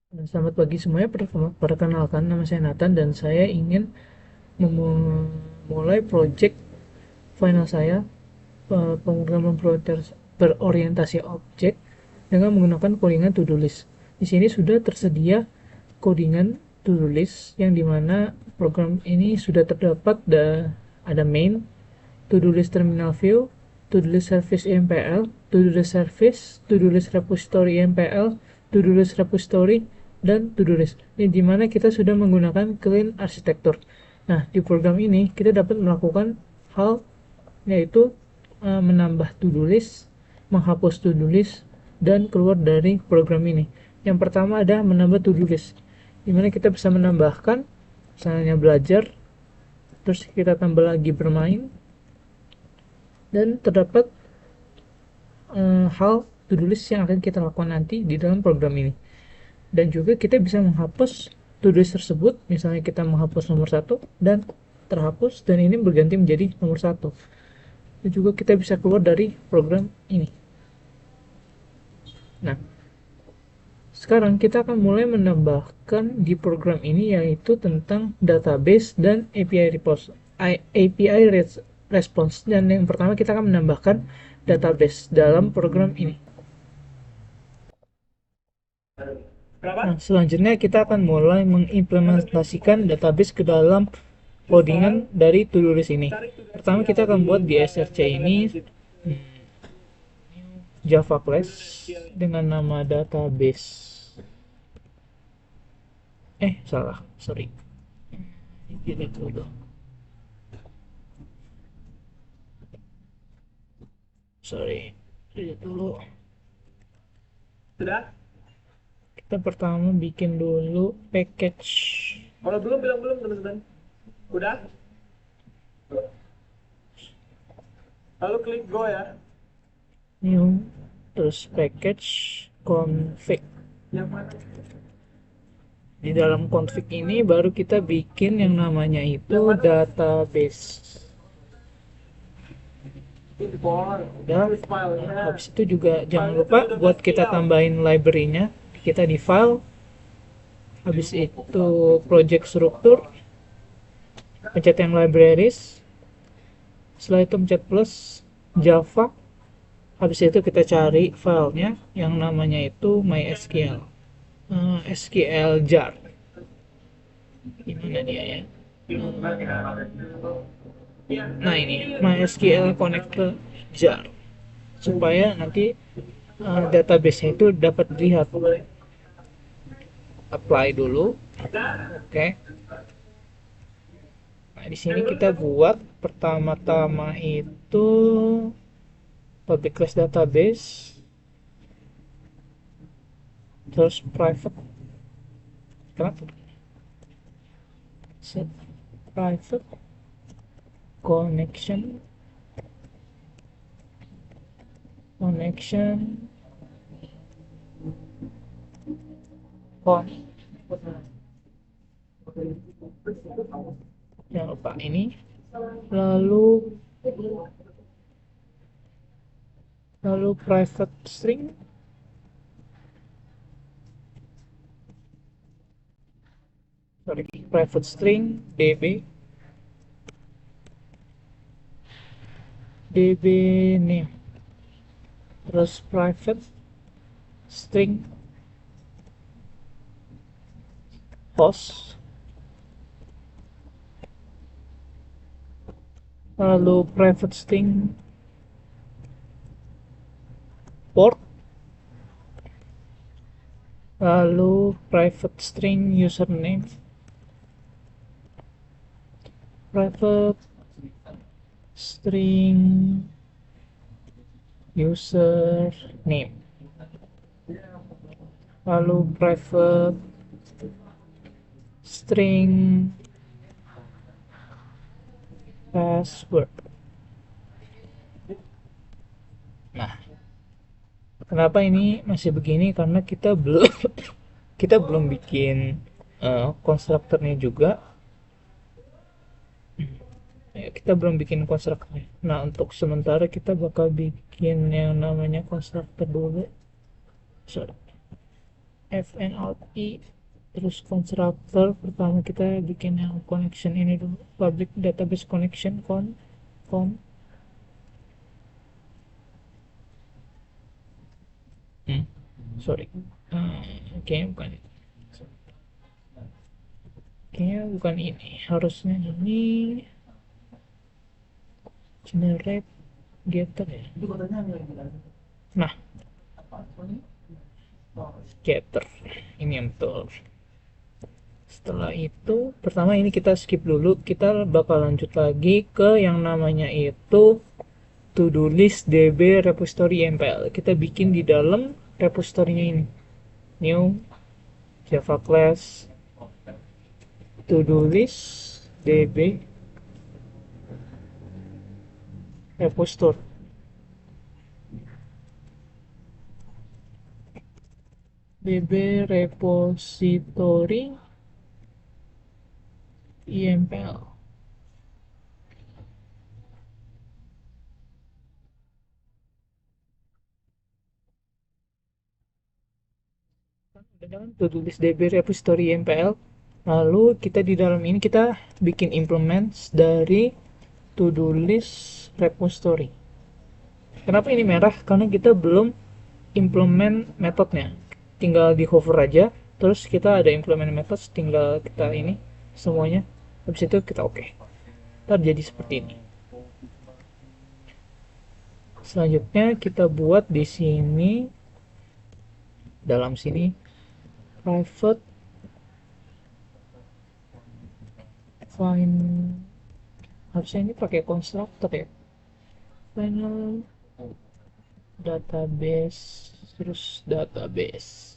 Selamat pagi semuanya, perkenalkan nama saya Nathan dan saya ingin memulai project final saya, pemrograman berorientasi objek dengan menggunakan codingan to-do list. Di sini sudah tersedia codingan to-do list yang dimana program ini sudah terdapat, ada main, to-do list terminal view, to-do list service MPL, to-do list service, to-do list repository MPL, to-do list repository, dan to-do list. Ini dimana kita sudah menggunakan clean arsitektur. Nah, di program ini kita dapat melakukan hal yaitu menambah to-do list, menghapus to-do list, dan keluar dari program ini. Yang pertama ada menambah to-do list, dimana kita bisa menambahkan misalnya belajar, terus kita tambah lagi bermain, dan terdapat hal to-do list yang akan kita lakukan nanti di dalam program ini. Dan juga kita bisa menghapus to-do list tersebut, misalnya kita menghapus nomor 1 dan terhapus, dan ini berganti menjadi nomor 1. Dan juga kita bisa keluar dari program ini. Nah, sekarang kita akan mulai menambahkan di program ini, yaitu tentang database dan API response. Dan yang pertama kita akan menambahkan database dalam program ini. Nah, selanjutnya kita akan mulai mengimplementasikan database ke dalam codingan dari to-do list ini. Pertama kita akan buat di src ini Java class dengan nama database. Salah, sorry. Ini dulu. Sorry, lihat dulu. Sudah? Kita pertama bikin dulu package. Kalau belum bilang belum teman-teman. Udah? Lalu klik go ya. New, terus package config. Yang mana? Di dalam config ini baru kita bikin yang namanya itu database. Udah, habis itu juga jangan lupa buat kita tambahin library-nya. Kita di file, habis itu project struktur, pencet yang libraries, setelah itu pencet plus Java, habis itu kita cari filenya yang namanya itu MySQL, SQL jar. Gimana dia ya? Nah ini MySQL connector jar, supaya nanti database itu dapat dilihat. Apply dulu, oke. Nah di sini kita buat pertama-tama itu public class database, terus private, kenapa? Set private connection on, jangan lupa ini, lalu private string, private string db name, terus private string host, lalu private string port, lalu private string username, private string username, lalu private string password. Nah, kenapa ini masih begini? Karena kita belum bikin konstruktornya juga. Kita belum bikin konstruktor. Nah, untuk sementara kita bakal bikin yang namanya konstruktor dulu. Sorry. fn out i, terus constructor pertama kita bikin yang connection ini dulu, public database connection con sorry, bukan itu, kayaknya bukan ini, harusnya ini generate getter ya. Nah, getter ini yang betul. Setelah itu pertama ini kita skip dulu, kita bakal lanjut lagi ke yang namanya itu to-do list db repository mpl. Kita bikin di dalam repositorinya ini, new java class to-do list db repository. db repository impl. Dengan to-do list db repository mpl, lalu kita di dalam ini kita bikin implements dari to-do list repository. Kenapa ini merah? Karena kita belum implement metodenya, tinggal di hover aja, terus kita ada implement methods, tinggal kita ini semuanya, habis itu kita oke. Ntar jadi seperti ini. Selanjutnya kita buat di sini, dalam sini private find, harusnya ini pakai constructor ya, final database, terus database.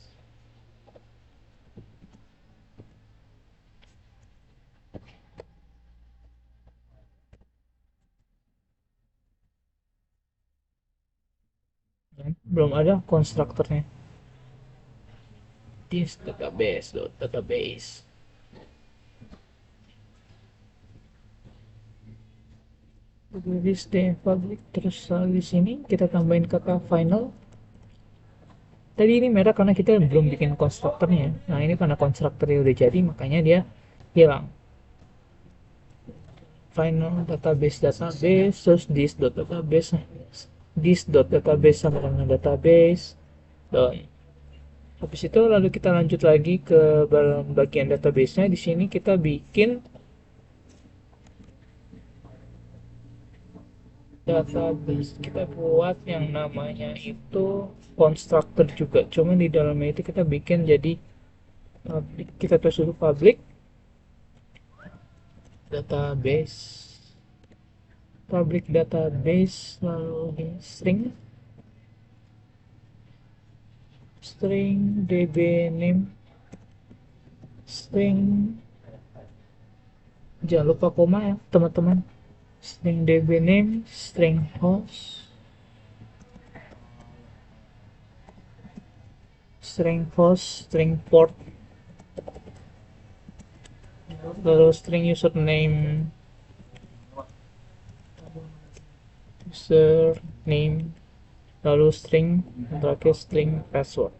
Belum ada konstruktornya. This database. List the public, terus di sini kita tambahin kata final. Tadi ini merah karena kita belum bikin konstruktornya. Nah ini karena konstruktornya udah jadi, makanya dia hilang. Final database, terus this database sama dengan database, dan habis itu lalu kita lanjut lagi ke bagian database-nya. Di sini kita bikin database, kita buat yang namanya itu constructor juga, cuman di dalamnya itu kita bikin jadi public. Kita tulis dulu public database, lalu di string db name, string, jangan lupa koma ya teman-teman, string db name, string host, string port, lalu string username, lalu string terakhir string password.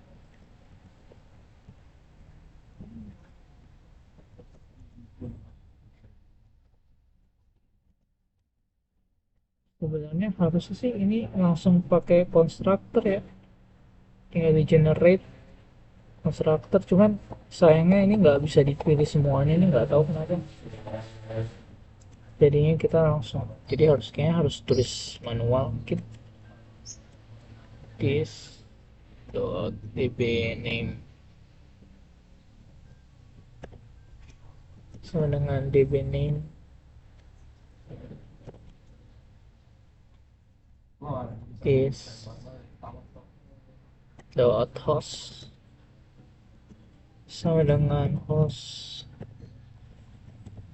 Sebenarnya harusnya sih ini langsung pakai constructor ya, tinggal di generate constructor, cuman sayangnya ini nggak bisa dipilih semuanya, ini nggak tahu kenapa jadinya kita langsung, jadi kayaknya harus tulis manual mungkin. This db name sama dengan db name is host sama dengan host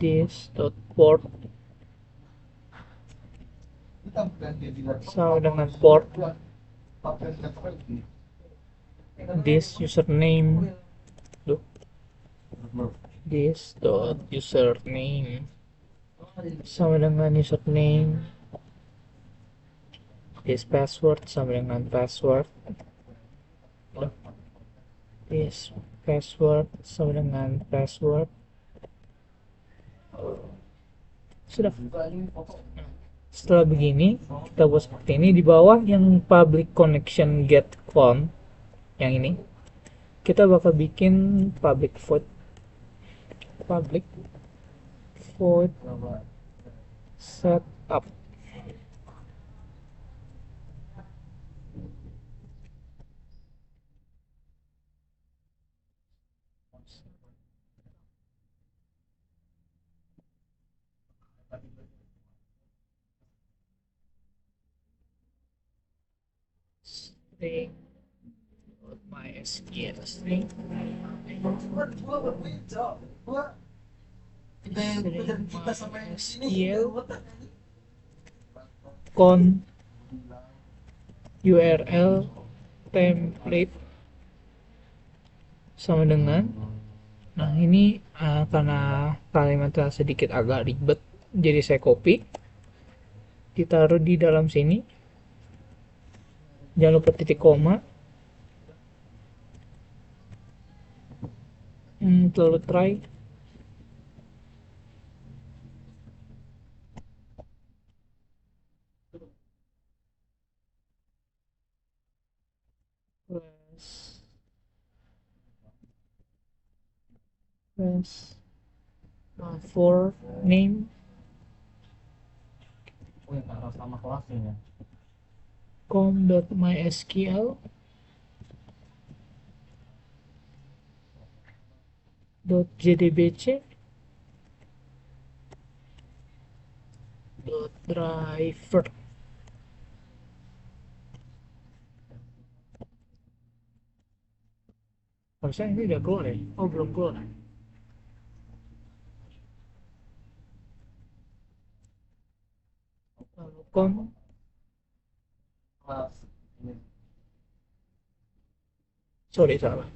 this port sama dengan port this username username sama dengan username, this password sama dengan password. This password sama dengan password. Sudah. Setelah begini, kita buat seperti ini. Di bawah yang public connection get con, yang ini, kita bakal bikin public void setup. String MySQL string MySQL con URL template sama dengan, nah ini karena kalimatnya sedikit agak ribet, jadi saya copy, ditaruh di dalam sini, jangan lupa titik koma, lalu try, plus for name com.mysql .jdbc .driver. Harusnya ini udah keluar ya? Oh, belum keluar. Lalu sorry salah.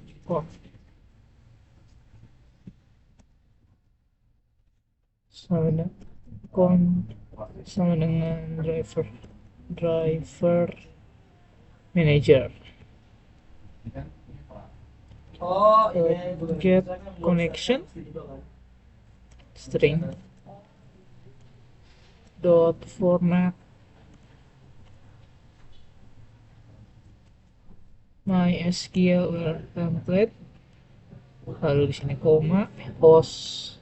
Sama dengan driver manager. Get connection string dot format MySQL template, lalu di sini koma, host,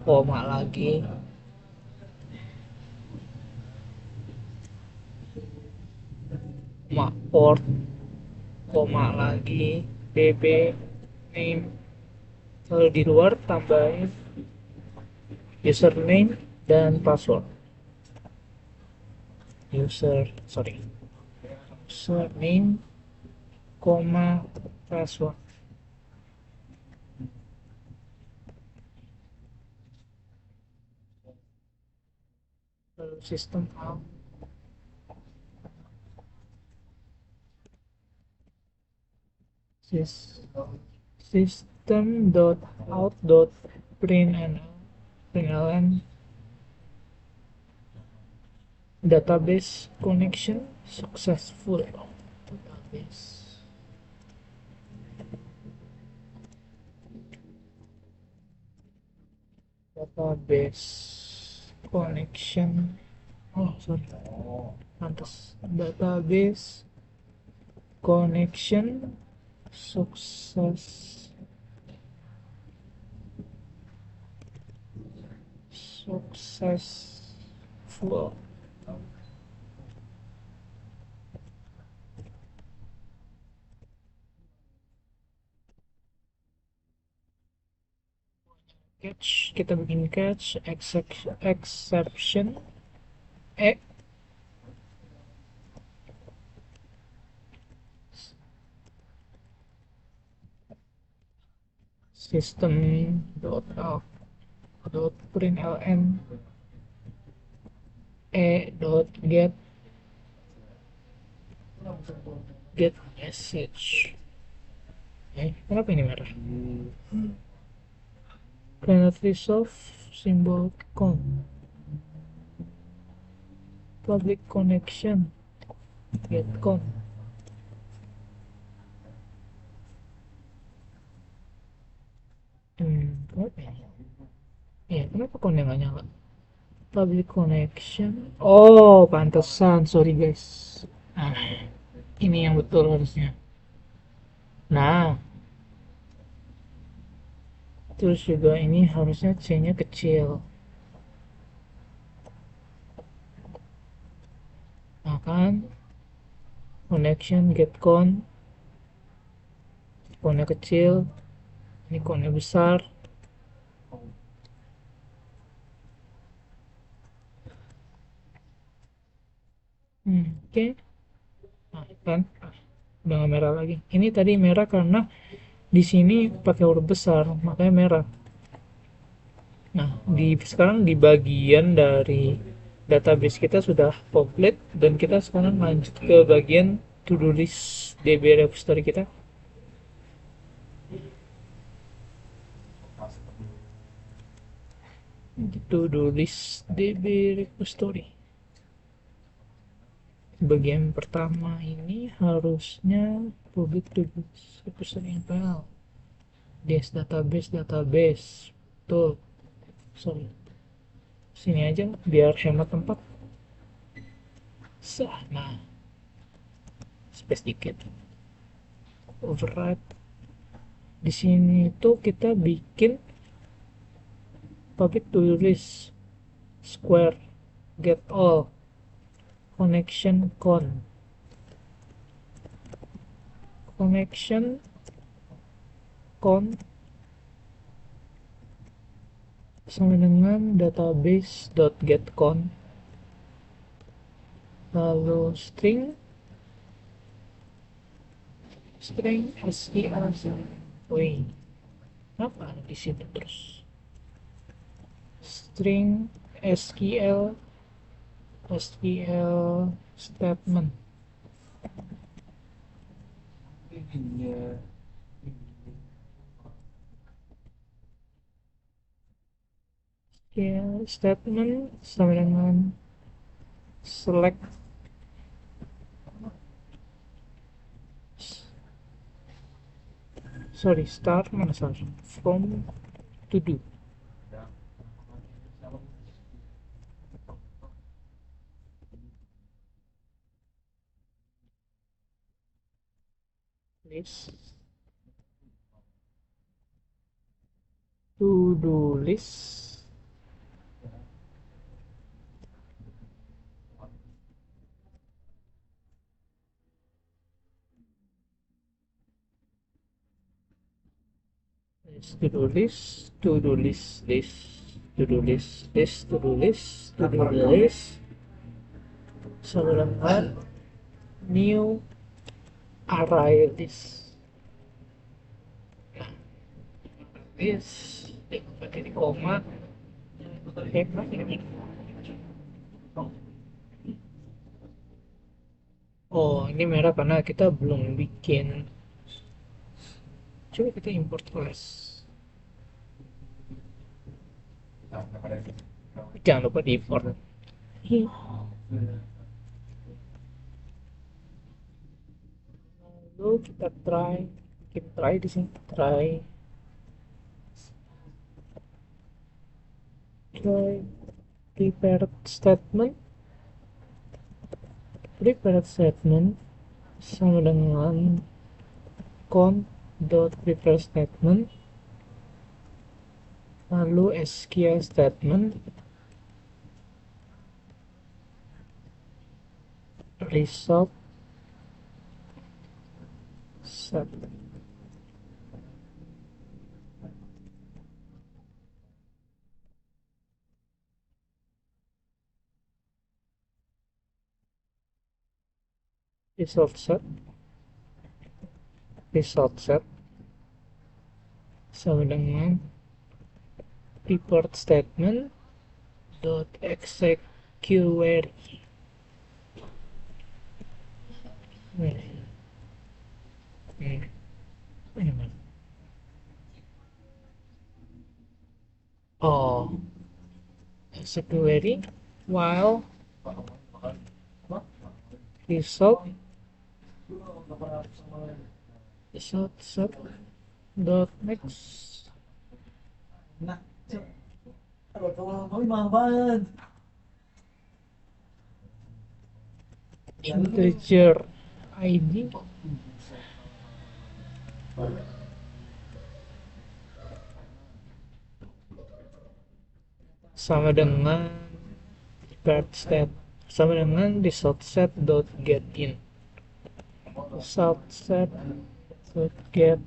koma lagi, port, koma lagi, db name, lalu di luar tambahin username dan password. Username, koma, password. Lalu system out. System.out.println database connection successful. Database connection, database connection successful. Catch, kita bikin catch exception system.out.println get message. Kenapa ini merah? Cannot resolve symbol con. Public connection get con. Kenapa ya? Iya, kenapa konnya nggak nyala? Public connection. Oh, pantesan. Sorry guys. Nah, ini yang betul harusnya. Nah, terus juga ini harusnya C-nya kecil. Nah kan, connection get connya kecil, ini connya besar. Oke. Nah kan, udah nggak merah lagi. Ini tadi merah karena di sini pakai huruf besar, makanya merah. Nah, sekarang di bagian dari database kita sudah komplit dan kita sekarang lanjut ke bagian to-do list DB repository kita. To-do list DB repository. Bagian pertama ini harusnya public to-do list repository file. Des database. Tuh, sorry. Sini aja biar hemat tempat. Nah, space dikit. Override. Di sini tuh kita bikin public to-do list square get all connection connection con sama dengan database.getCon, lalu string SQL. Wih, apa di situ terus? String SQL statement. SQL statement sama dengan select start mana start from to do. List to do list to do list to do list list to do list list to do list to do list sama dengan new array list. Nah, list pakai di koma hebat ini. Oh, ini merah karena kita belum bikin. Coba kita import class. Jangan lupa di import. Lalu kita try di sini try prepared statement sama dengan count.prepare statement, lalu SQL statement result set. Result set sama dengan report statement dot execute. Oh, execute while result set dot next Nah, Cok. Aduh, kamu mahal banget. integer ID sama dengan card stat sama dengan result set dot get in. Result set dot get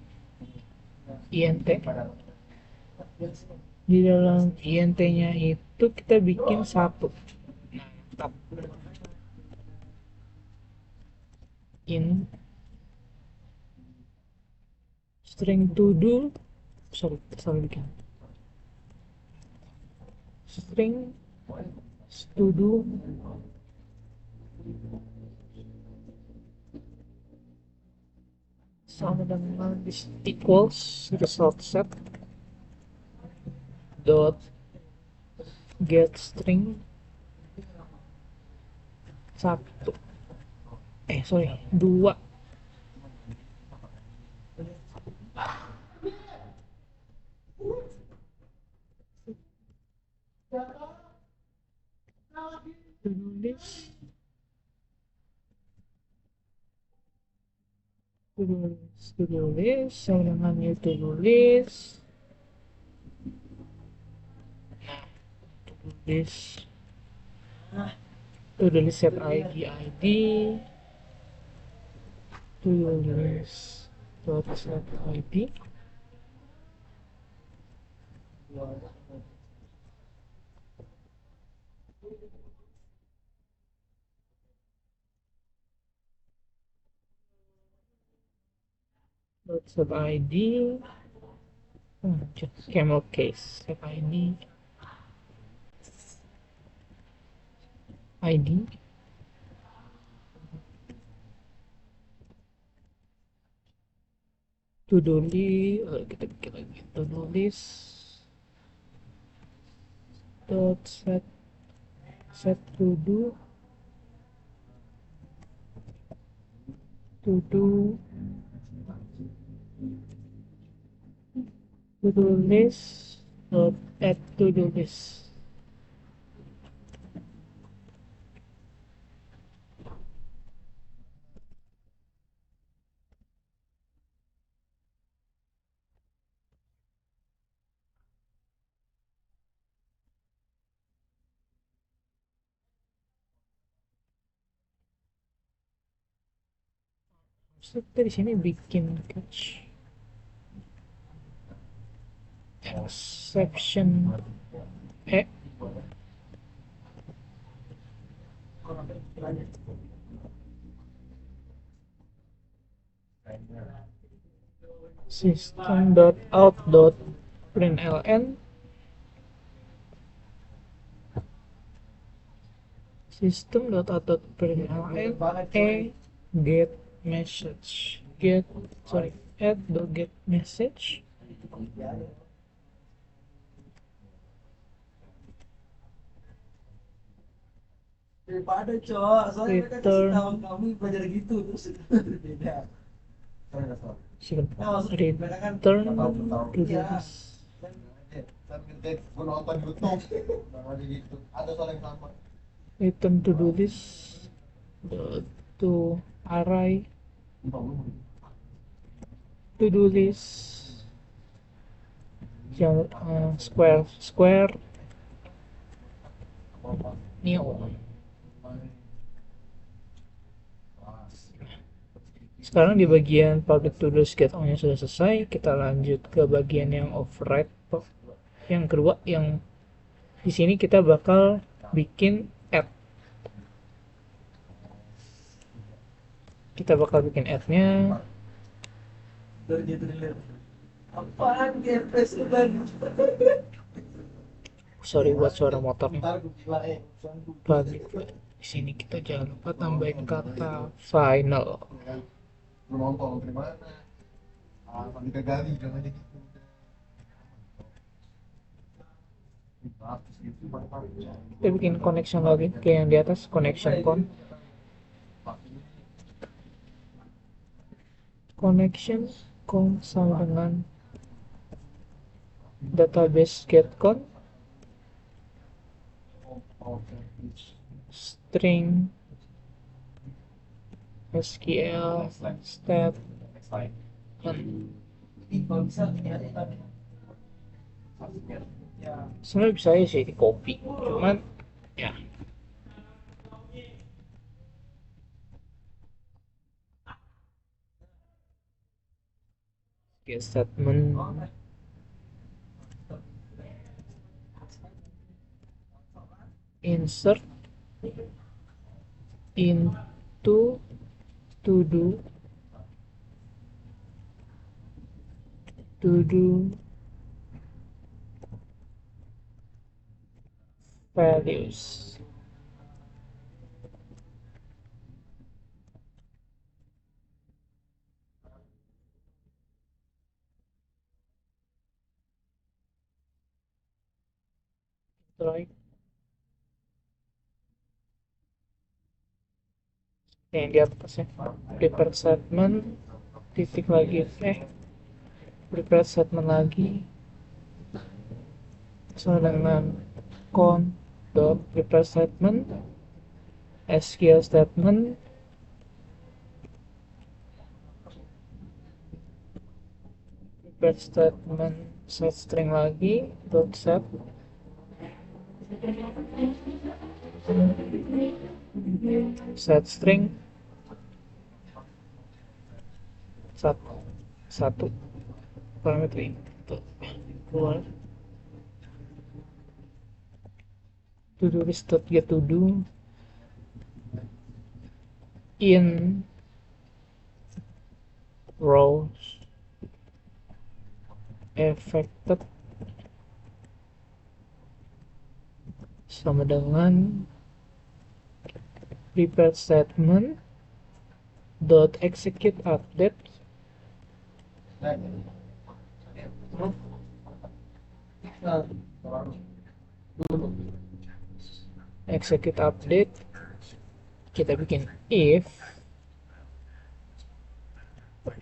int. Di dalam int-nya itu kita bikin satu. Nah, mantap. In string to do, sorry, salah bikin. String to do sama dengan equals result set dot get string satu, sorry, dua. Tulis sama dengan new tulis set id tulis dot set id dot set id camel case set id to do list, kita bikin lagi to do list dot set to do list dot add to do list. Kita di sini bikin catch exception system.out.println get message add dot get message Daripada Cok, soalnya mereka kasih Return. tahu kamu belajar gitu terus beda. return to Iya. this Gue nonton YouTube sama gitu ada soal yang sama. return to do this to array to do list square new. Sekarang di bagian public to do list get on nya sudah selesai, kita lanjut ke bagian yang override. Yang kedua, yang di sini kita bakal bikin add. Kita bakal bikin add-nya. Dari dia tuh dilihat. Apaan GPS lu Bang? Sorry buat suara motornya. Ntar gue gila Public. Di sini kita jangan lupa tambahin kata final. lu nonton dari mana? Sampai kegali jangan gitu. Kita bikin connection lagi kayak yang di atas, connection con sama dengan database getCon string SQL stat Ini kalau bisa ya tadi. Ya. sebenarnya bisa aja sih di copy, cuman ya SQL statement insert into to do values. Right. Yang di atas ya, prepare statement titik lagi prepare statement lagi sama dengan con dot prepare statement SQL statement prepare statement set string lagi dot set string satu parameter itu keluar to do list dot get to do in rows affected sama dengan prepare statement dot execute update execute update kita bikin if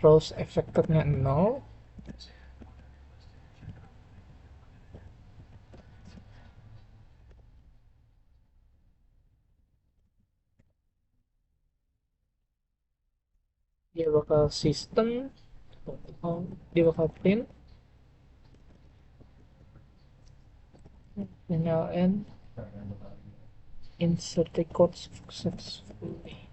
rows affectednya 0 dia bakal system dia bakal print NLN insert record successfully.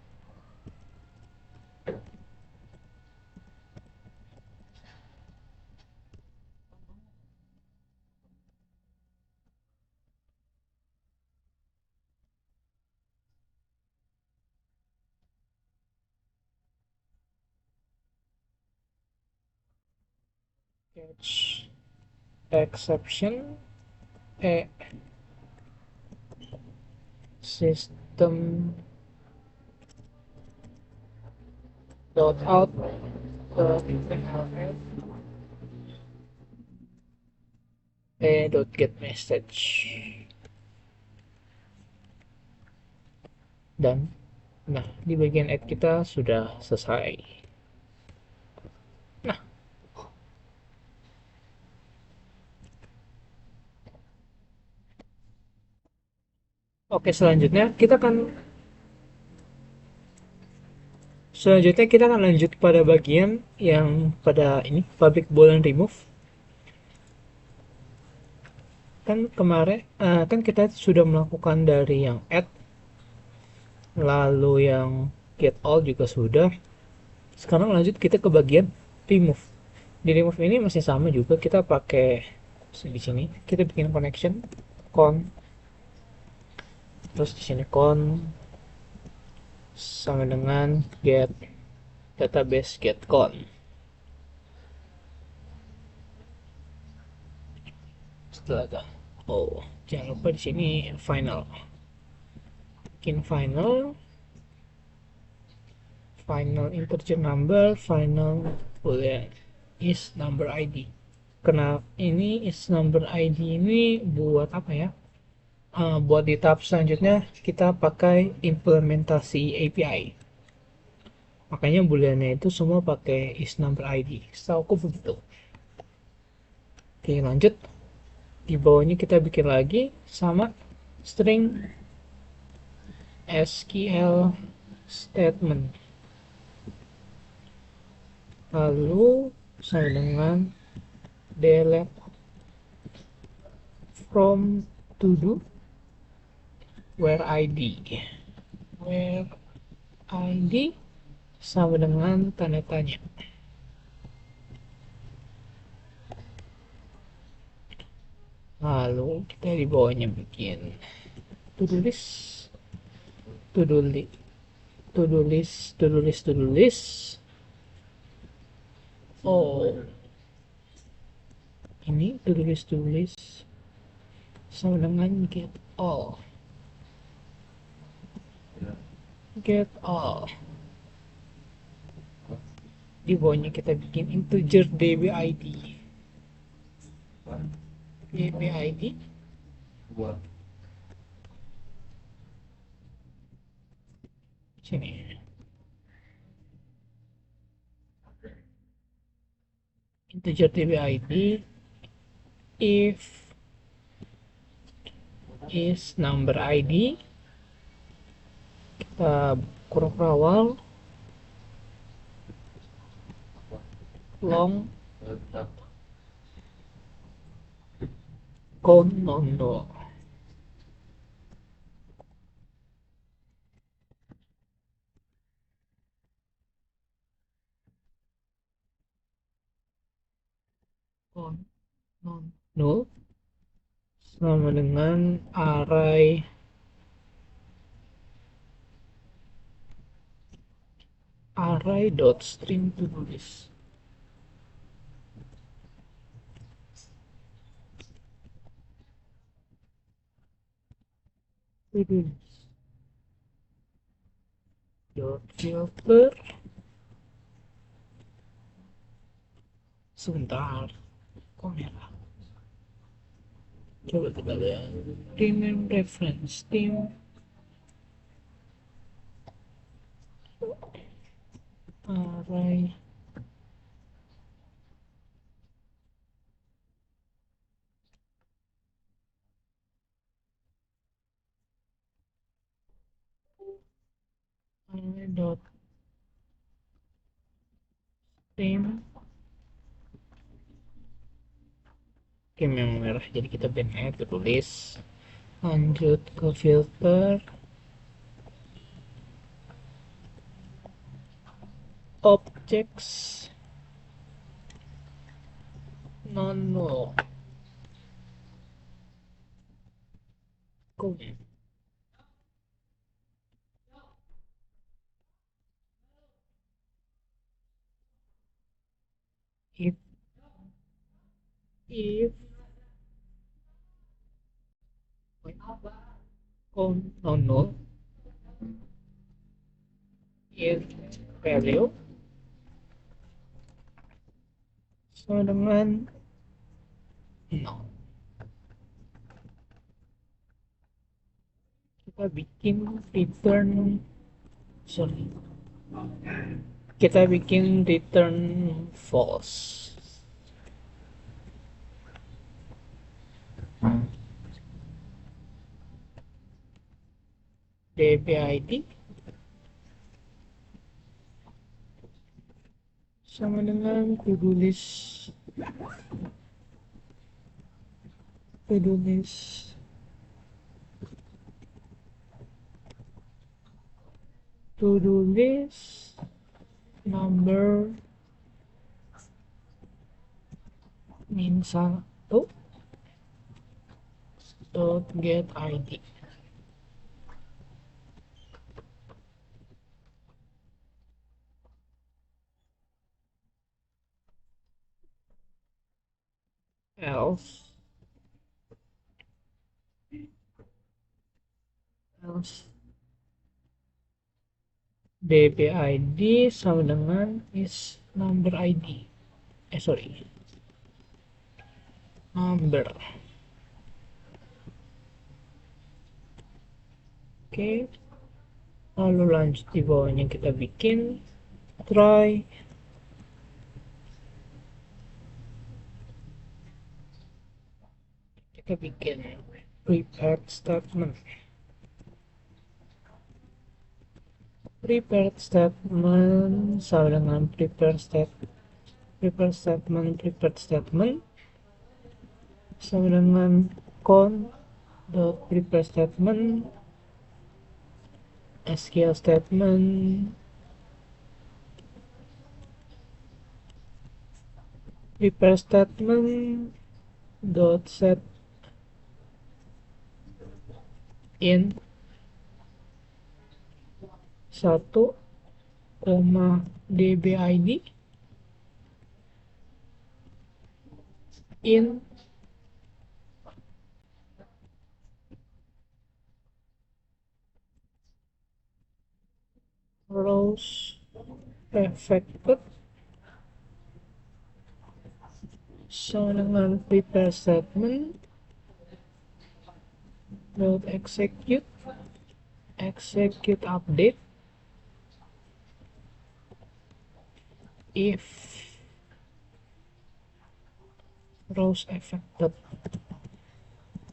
Catch exception system dot out dot dot get message dan nah di bagian add kita sudah selesai. Nah oke, selanjutnya kita akan lanjut pada bagian yang pada ini public boolean remove. Kan kemarin kan kita sudah melakukan dari yang add, lalu yang get all juga sudah. Sekarang lanjut kita ke bagian remove. Di remove ini masih sama juga, kita pakai di sini kita bikin connection con, terus di sini con sama dengan get database get con. Setelah itu, jangan lupa di sini final, bikin final integer number, final boolean is number id. Karena ini is number id ini buat apa ya? Buat di tahap selanjutnya kita pakai implementasi API. Makanya booleannya itu semua pakai is number id. Setahuku begitu. Oke, lanjut. di bawahnya kita bikin lagi sama string SQL statement, lalu sama dengan delete from to do where id sama dengan tanda tanya. Lalu kita di bawahnya bikin to do list, to do list, to do list, to do list, to do list. Oh, ini to do list sama dengan get all. Di bawahnya kita bikin integer dbid, Buat sini, integer dbid if is number id, kita kurung awal long tetap count nondo. Count nondo sama dengan array dot string to do list. To do list dot filter. Sebentar, kok merah? Coba kita lihat team reference team array dot team. Oke, memang merah, jadi kita banned tulis. Lanjut ke filter objects non null. If non null if value sama dengan no, kita bikin return false. dbid sama dengan to do list number min 1 dot get id. else dbid sama dengan is number id, number. Oke, lalu lanjut di bawahnya kita bikin try kita kita bikin prepared statement. Prepared statement sama dengan prepared statement sama dengan count.prepared statement SQL statement prepare statement dot set in 1, dbid in rows affected sama dengan prepare statement dot execute update if rows affected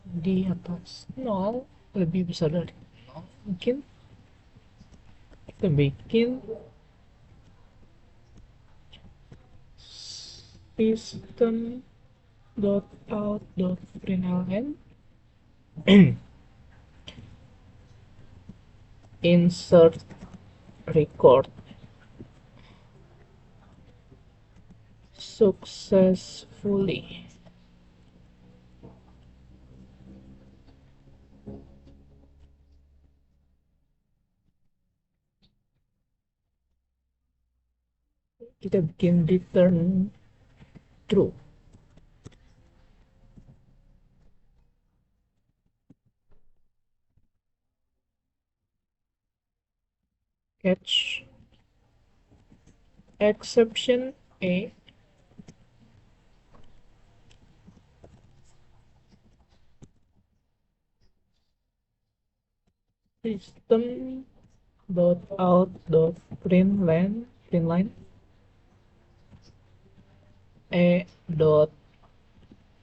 di atas 0 lebih besar dari 0, mungkin kita bikin system.out.println insert record successfully. Kita bikin return true. Catch exception A system.out.println a dot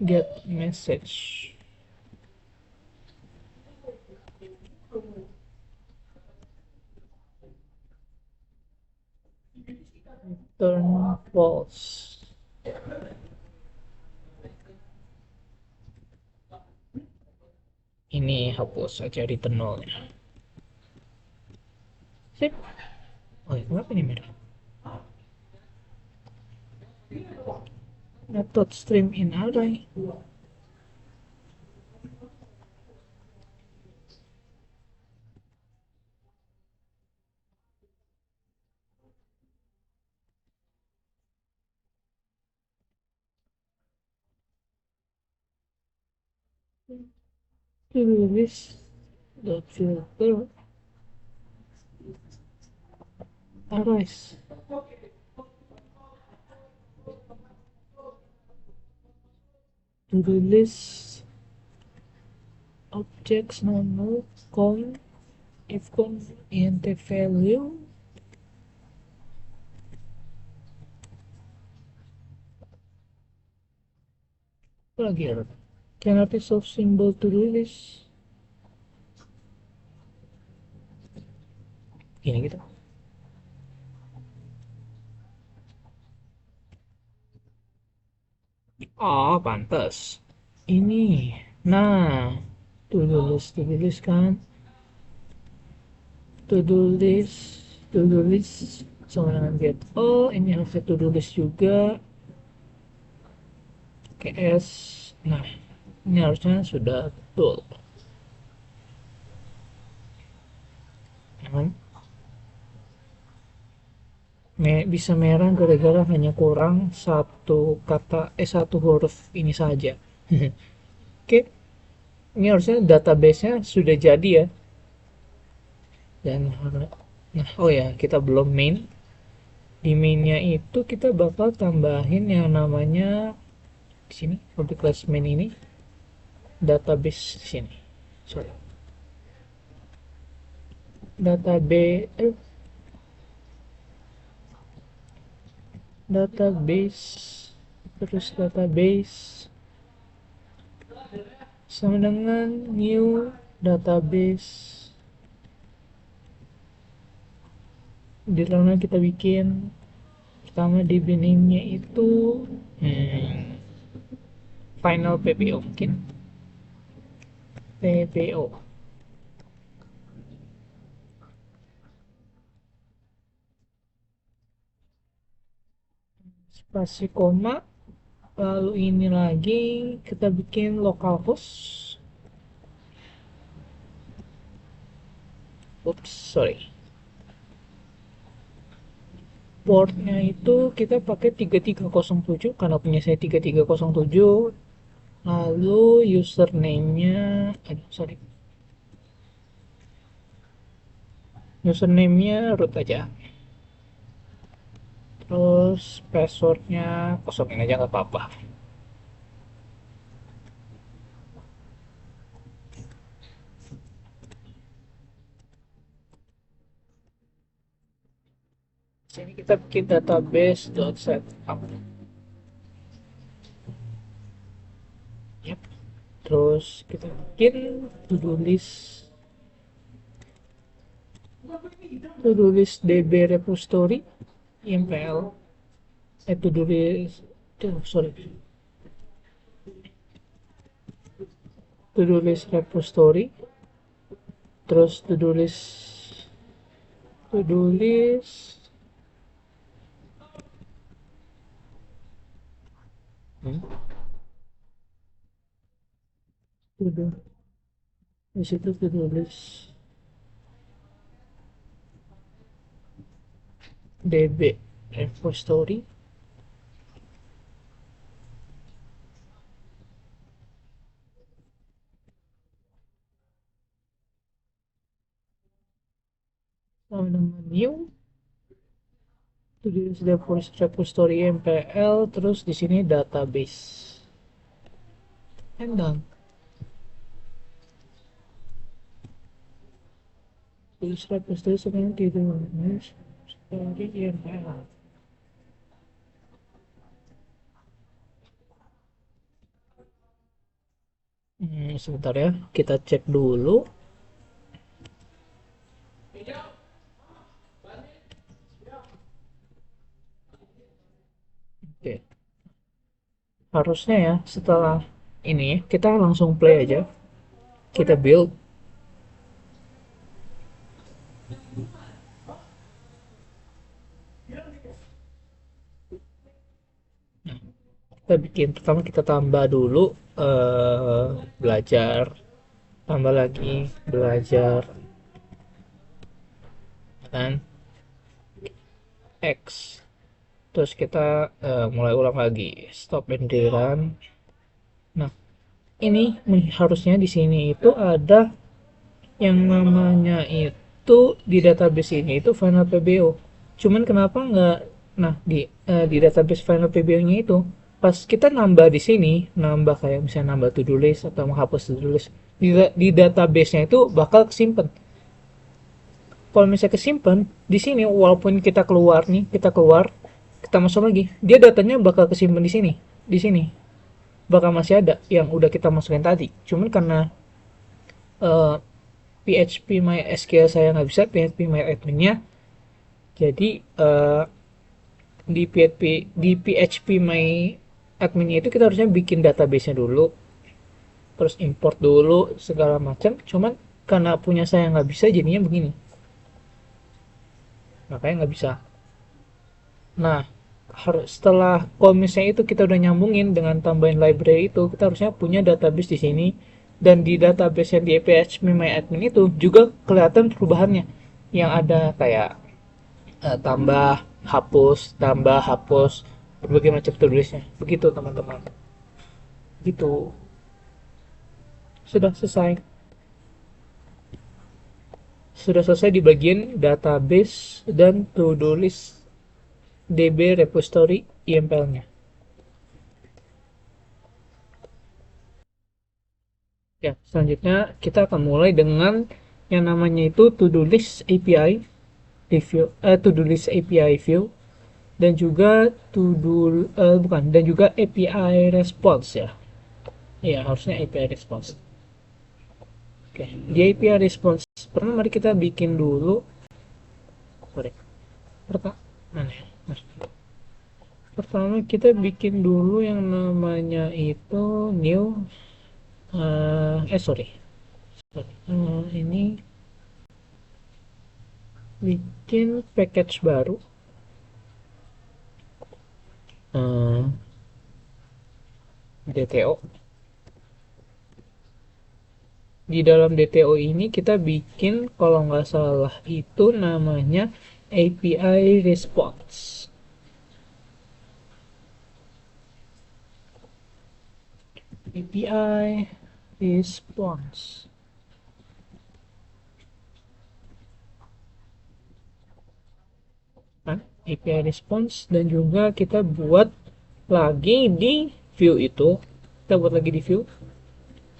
get message. Return false. Ini hapus aja return null-nya. Sip. Oh, kenapa ini merah? Method stream in array. This dot filter arrays. To do list objects normal count if count int value lagi ya, cannot resolve symbol to do list gini gitu. Oh, pantas ini. Nah, to do list kan, to do list sama dengan get all. Ini harusnya to do list juga, ks. Nah, ini harusnya sudah betul. Bisa merah gara-gara hanya kurang satu huruf ini saja. Oke, ini harusnya database-nya sudah jadi ya. Dan nah, oh ya, kita belum main. Di mainnya itu kita bakal tambahin yang namanya di sini, public class main ini, database di sini. Sorry. Database terus database sama dengan new database. Di dalamnya kita bikin pertama DB name-nya itu final PBO mungkin PBO. Spasi koma, lalu ini lagi kita bikin localhost. Oops, sorry. Portnya itu kita pakai 3307 karena punya saya 3307. Lalu username-nya, username-nya root aja. Terus passwordnya kosongin aja nggak apa-apa. Sini kita bikin database.setup. Yep. Terus kita bikin to-do list db repository impl to-do list repository, terus to-do list di situ to-do list db repository. Sama dengan new to-do list repository mpl, terus di sini database, and done. To-do list repository sebenarnya to-do list repository mpl. Sebentar ya, kita cek dulu. Oke. Harusnya ya setelah ini kita langsung play aja. Kita build. Kita bikin, pertama kita tambah dulu belajar, tambah lagi belajar, dan X, terus kita mulai ulang lagi, stop and rerun. Nah, ini harusnya di sini itu ada yang namanya itu di database ini itu final PBO. Cuman kenapa nggak, nah di database final PBO-nya itu pas kita nambah di sini, nambah kayak misalnya nambah to-do list atau menghapus to-do list di database-nya itu bakal kesimpan. Kalau misalnya kesimpan di sini, walaupun kita keluar nih, kita masuk lagi, dia datanya bakal kesimpan di sini bakal masih ada yang udah kita masukin tadi. Cuman karena PHP MySQL saya nggak bisa, PHP MyAdmin-nya, jadi di PHP MyAdmin itu kita harusnya bikin database-nya dulu, terus import dulu segala macam. Cuman karena punya saya nggak bisa, jadinya begini, makanya nggak bisa. Nah, setelah komisnya itu kita udah nyambungin dengan tambahin library itu, kita harusnya punya database di sini, dan di database yang di PHP MyAdmin itu juga kelihatan perubahannya, yang ada kayak tambah hapus berbagai macam tulisnya. Begitu teman-teman, gitu. Sudah selesai di bagian database dan to-do list DB repository IMPL-nya. Ya, selanjutnya kita akan mulai dengan yang namanya itu to-do list API review, to-do list API view, dan juga dan juga API response ya. Iya, harusnya API response. Oke, di API response pertama mari kita bikin dulu. Pertama mana ya? Pertama kita bikin dulu yang namanya itu new sorry. Ini bikin package baru. DTO. Di dalam DTO ini kita bikin kalau nggak salah itu namanya API response. API response. Nah, API response dan juga kita buat lagi di view itu. Kita buat lagi di view.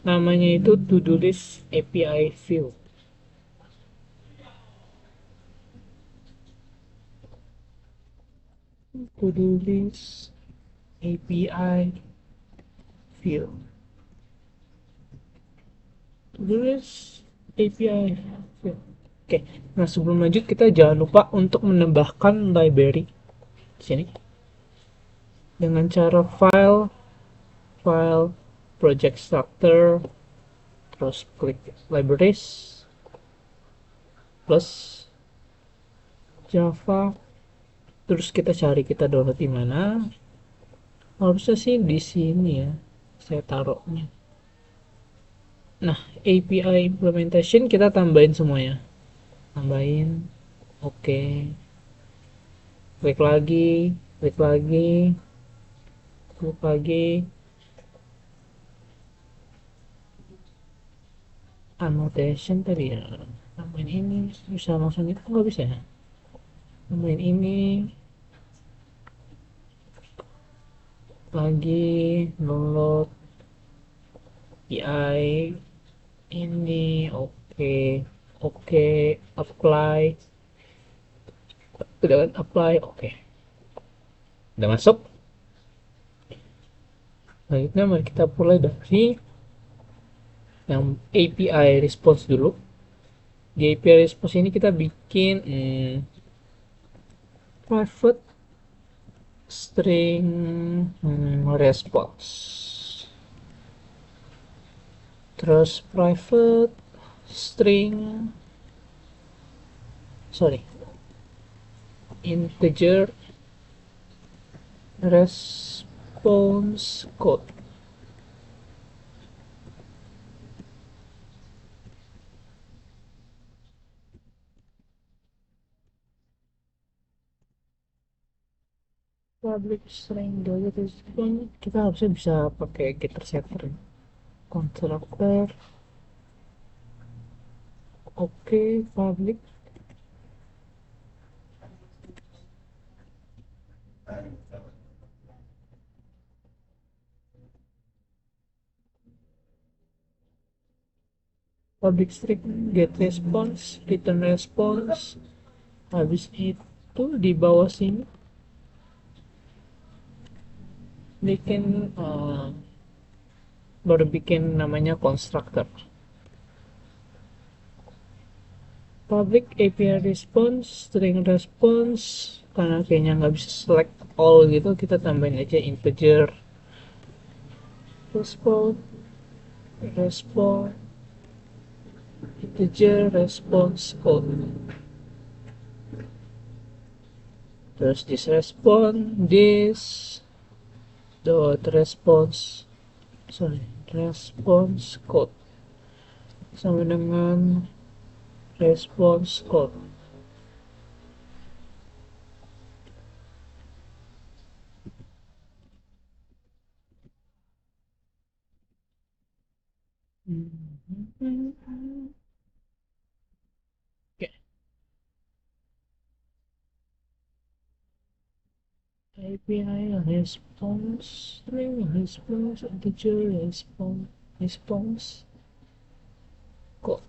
Namanya itu to-do list API view. To-do list API view. To-do list API view. Oke, nah sebelum lanjut kita jangan lupa untuk menambahkan library di sini dengan cara file project structure, terus klik libraries plus Java, terus kita cari kita download di mana. Harusnya sih di sini ya saya taruhnya. Nah, API implementation kita tambahin semuanya. Tambahin. Oke. Klik lagi, klik lagi, klik lagi. Annotation tadi ya. Tambahin ini bisa langsung itu nggak bisa ya? Tambahin ini lagi download API ini oke apply udah kan apply oke udah masuk. Selanjutnya mari kita mulai dari yang API response dulu. Di API response ini kita bikin private string response, terus private string integer response code. Public string data response kita harusnya bisa pakai getter setter constructor. Oke, public string get response, return response. Habis itu di bawah sini bikin baru bikin namanya constructor. Public API response, string response, karena kayaknya nggak bisa select all gitu, kita tambahin aja integer response integer response code. Terus this dot response code sama dengan response code. Oke. API response string response integer response code.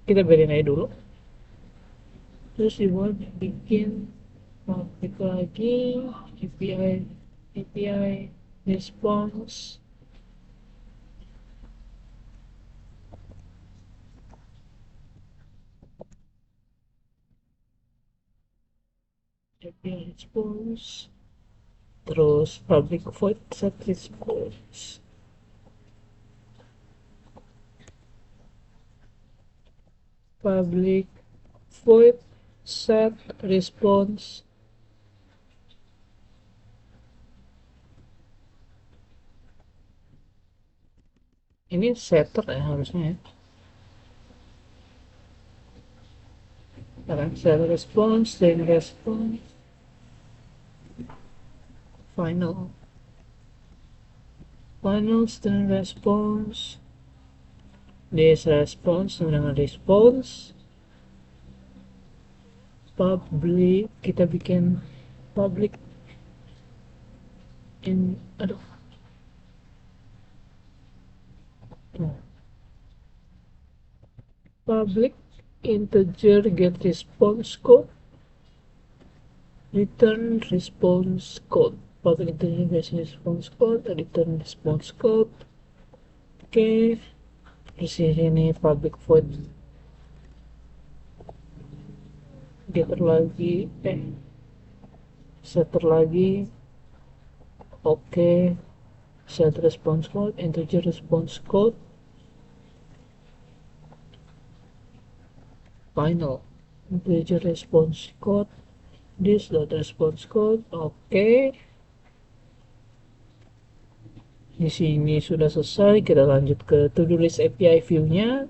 Kita biarin aja dulu. Terus dibuat bikin public lagi API API response API response terus public void set response public void set response ini setter ya harusnya ya. Sekarang set response then response final then response this response dengan response public kita bikin public in aduh public integer get response code return response code public integer get response code return response code oke di sini public void getter lagi setter lagi oke set response code integer response code final integer response code this dot response code oke di sini sudah selesai kita lanjut ke to do list API view-nya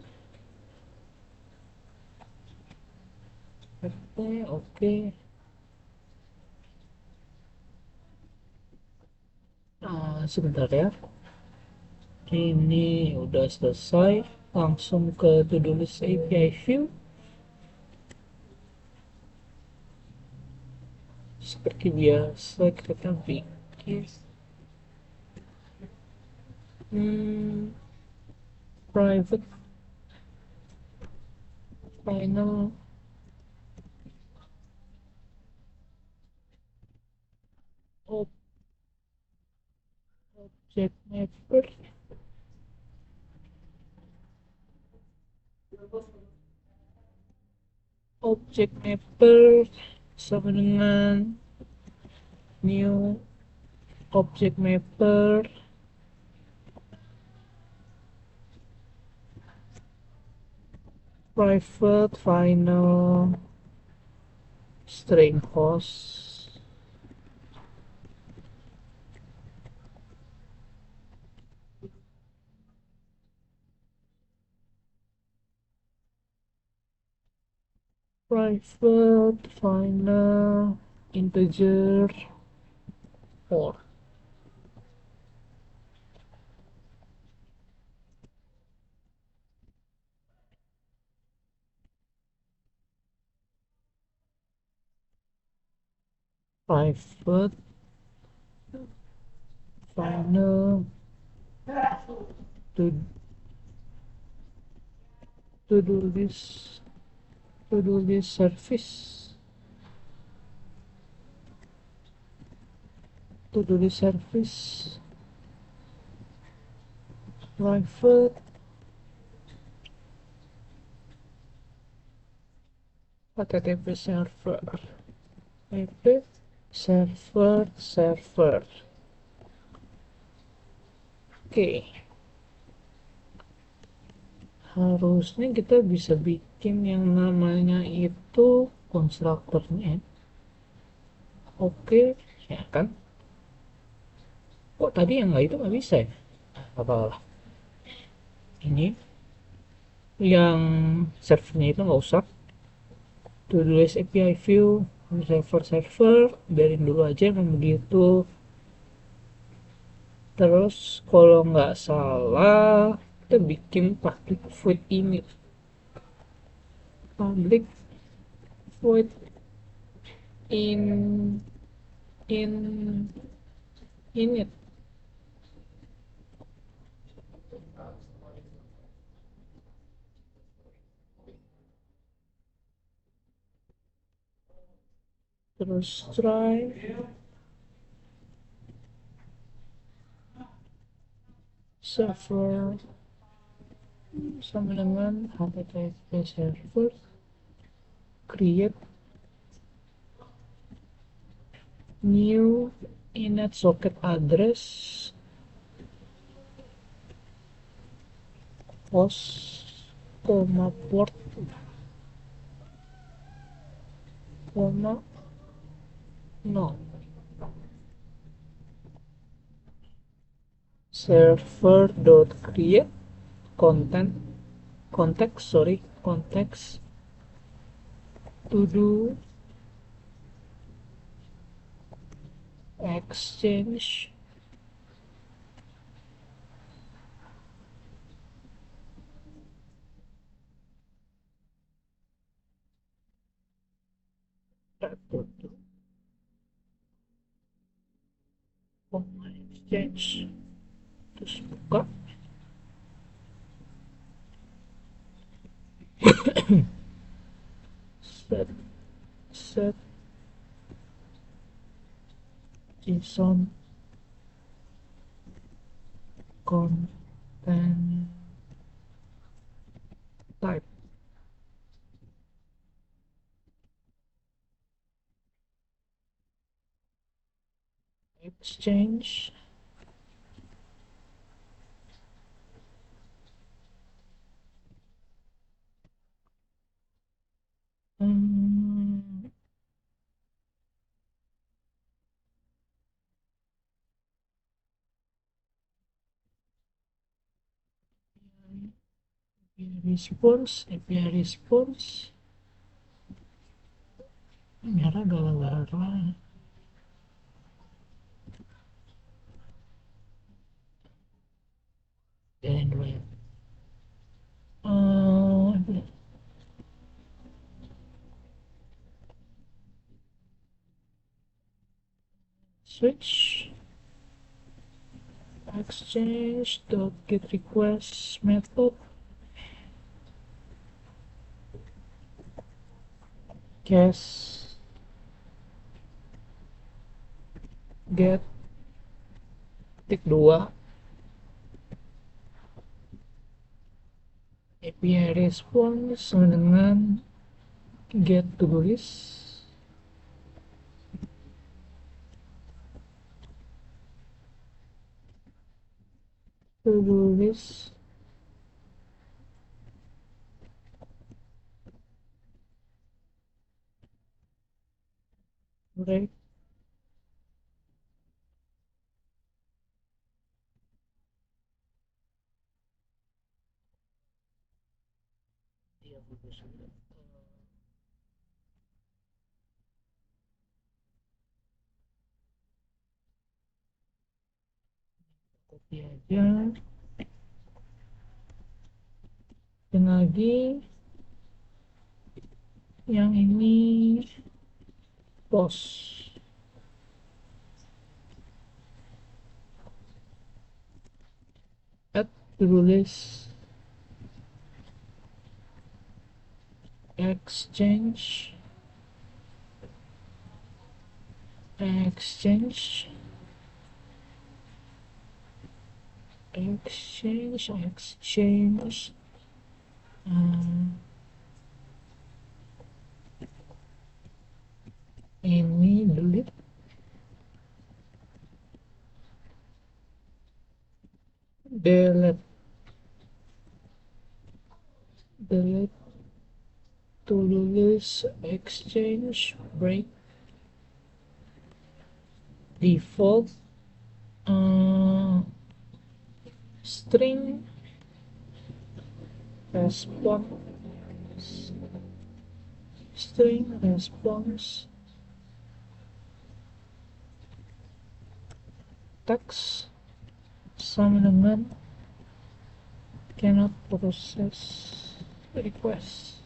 oke sebentar ya ini udah selesai langsung ke to do list API view seperti biasa kita bikin private final object mapper sama dengan new object mapper private final string host private final integer 4 private final to do list service to do list service private http server http server oke harusnya kita bisa bikin yang namanya itu konstruktornya oke ya kan kok tadi yang nggak itu nggak bisa ya apa ini yang servernya itu nggak usah to do list API view server biarin dulu aja yang begitu terus kalau nggak salah kita bikin public void ini public void in init terus try server sama dengan HTTP server create new inet socket address host port no server.create context to do exchange exchange terus buka set JSON content type exchange API response merah galau-galau dan dulu ya switch exchange dot get request method case get tik 2 API response sama dengan get to-do-list break copy aja dan lagi yang ini post add to-do list exchange exchange ini delete to-do list exchange break default string response text sama dengan cannot process request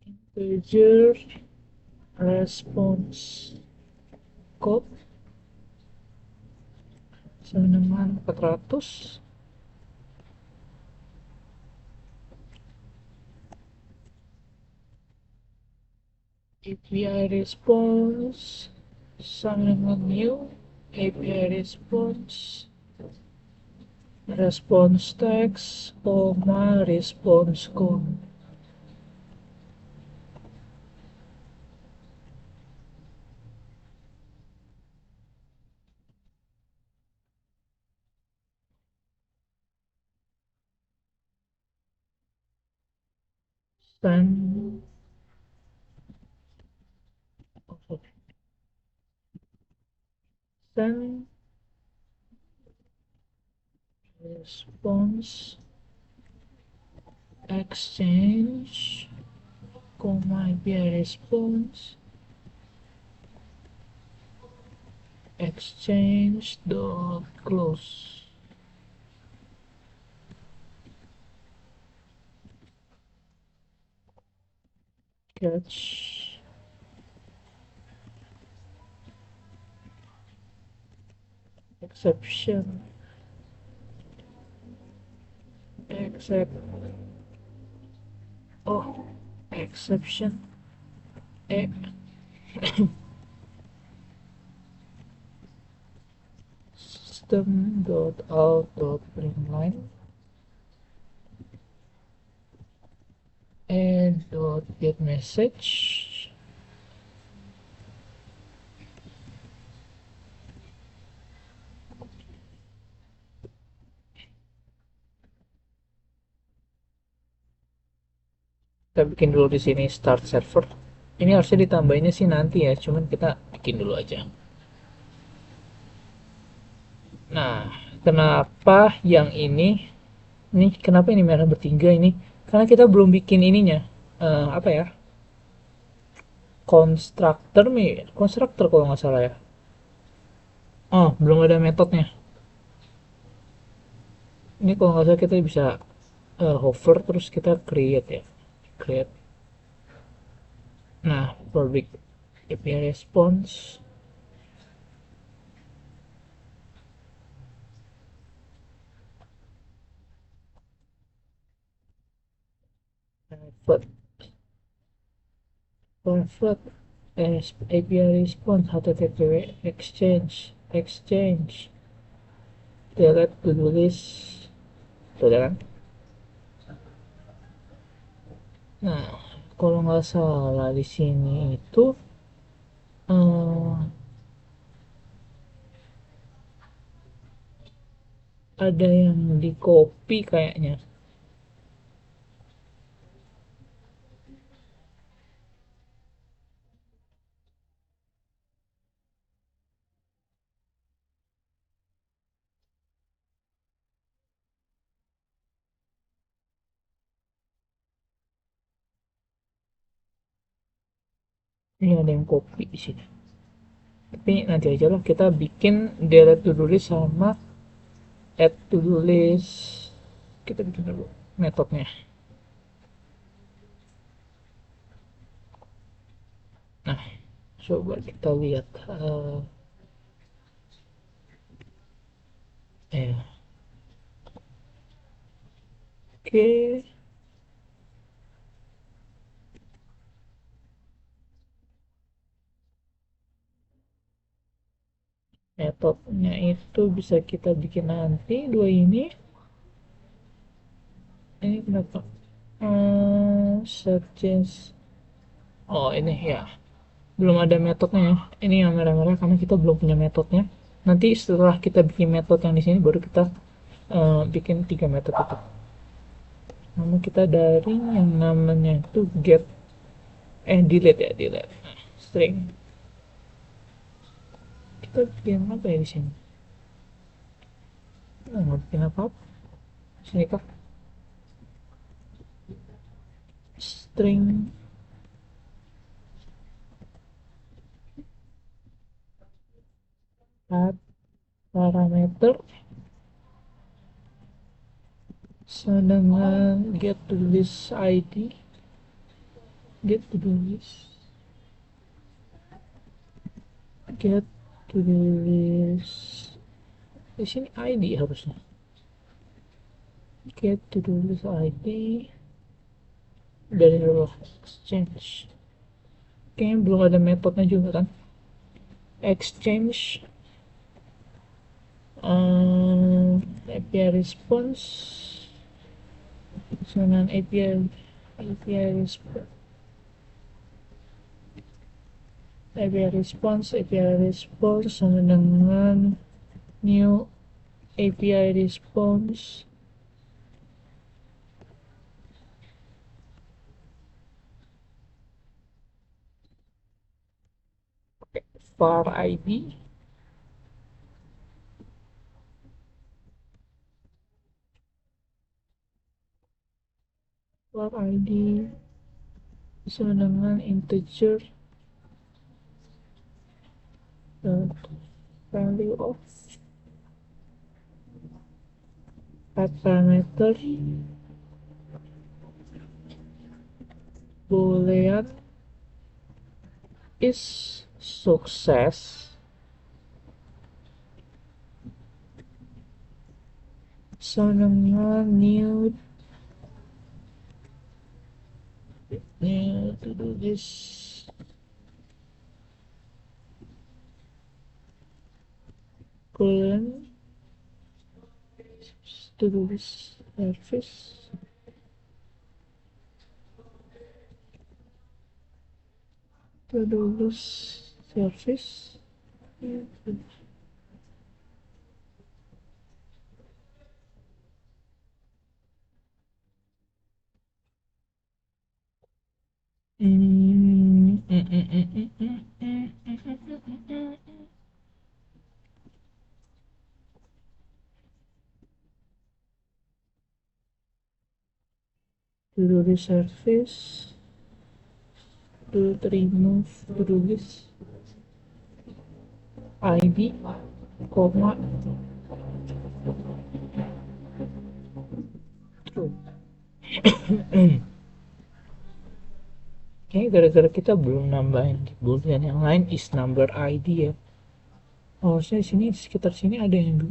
integer response code sama dengan 400 API response sama new API response response text response code. Send send response exchange API response exchange dot close. Catch exception except exception e system.out.println and message. Kita bikin dulu di sini start server. Ini harusnya ditambahinnya sih nanti ya, cuman kita bikin dulu aja. Nah, kenapa yang ini kenapa ini merah bertiga ini? Karena kita belum bikin ininya. Apa ya? Constructor kalau nggak salah ya. Oh, belum ada metodenya. Ini kalau nggak salah kita bisa hover terus kita create ya. Create. Nah, public API response private private API response HTTP exchange delete to do list. Tuh kan? Nah, kalau nggak salah di sini itu eh, ada yang di copy kayaknya. Ini ada yang copy di sini. Tapi nanti aja lah kita bikin delete to do list sama add to do list. Kita bikin dulu metodenya. Nah, coba kita lihat. Oke. Metodenya itu bisa kita bikin nanti dua ini kenapa suggest ini ya belum ada metodenya ya. Ini yang merah-merah karena kita belum punya metodenya. Nanti setelah kita bikin metode yang di sini baru kita bikin 3 metode itu. Namun kita dari yang namanya itu get delete ya, delete. Nah, string. Kita bikin apa ya di sini? Nggak bikin apa-apa. Sini kah? String add parameter dengan get to list ID, get to the list di sini ID harusnya get to the list ID dari exchange kayaknya belum ada metodenya juga kan. Exchange API response dengan API response sama dengan new API response var ID sama dengan integer value of type parameter boolean is success sama dengan new to do this colon to do this service to do this service to do this service to remove to do this ID koma true. Kayaknya gara-gara kita belum nambahin di boolean yang lain is number ID ya. Harusnya sini sekitar sini ada yang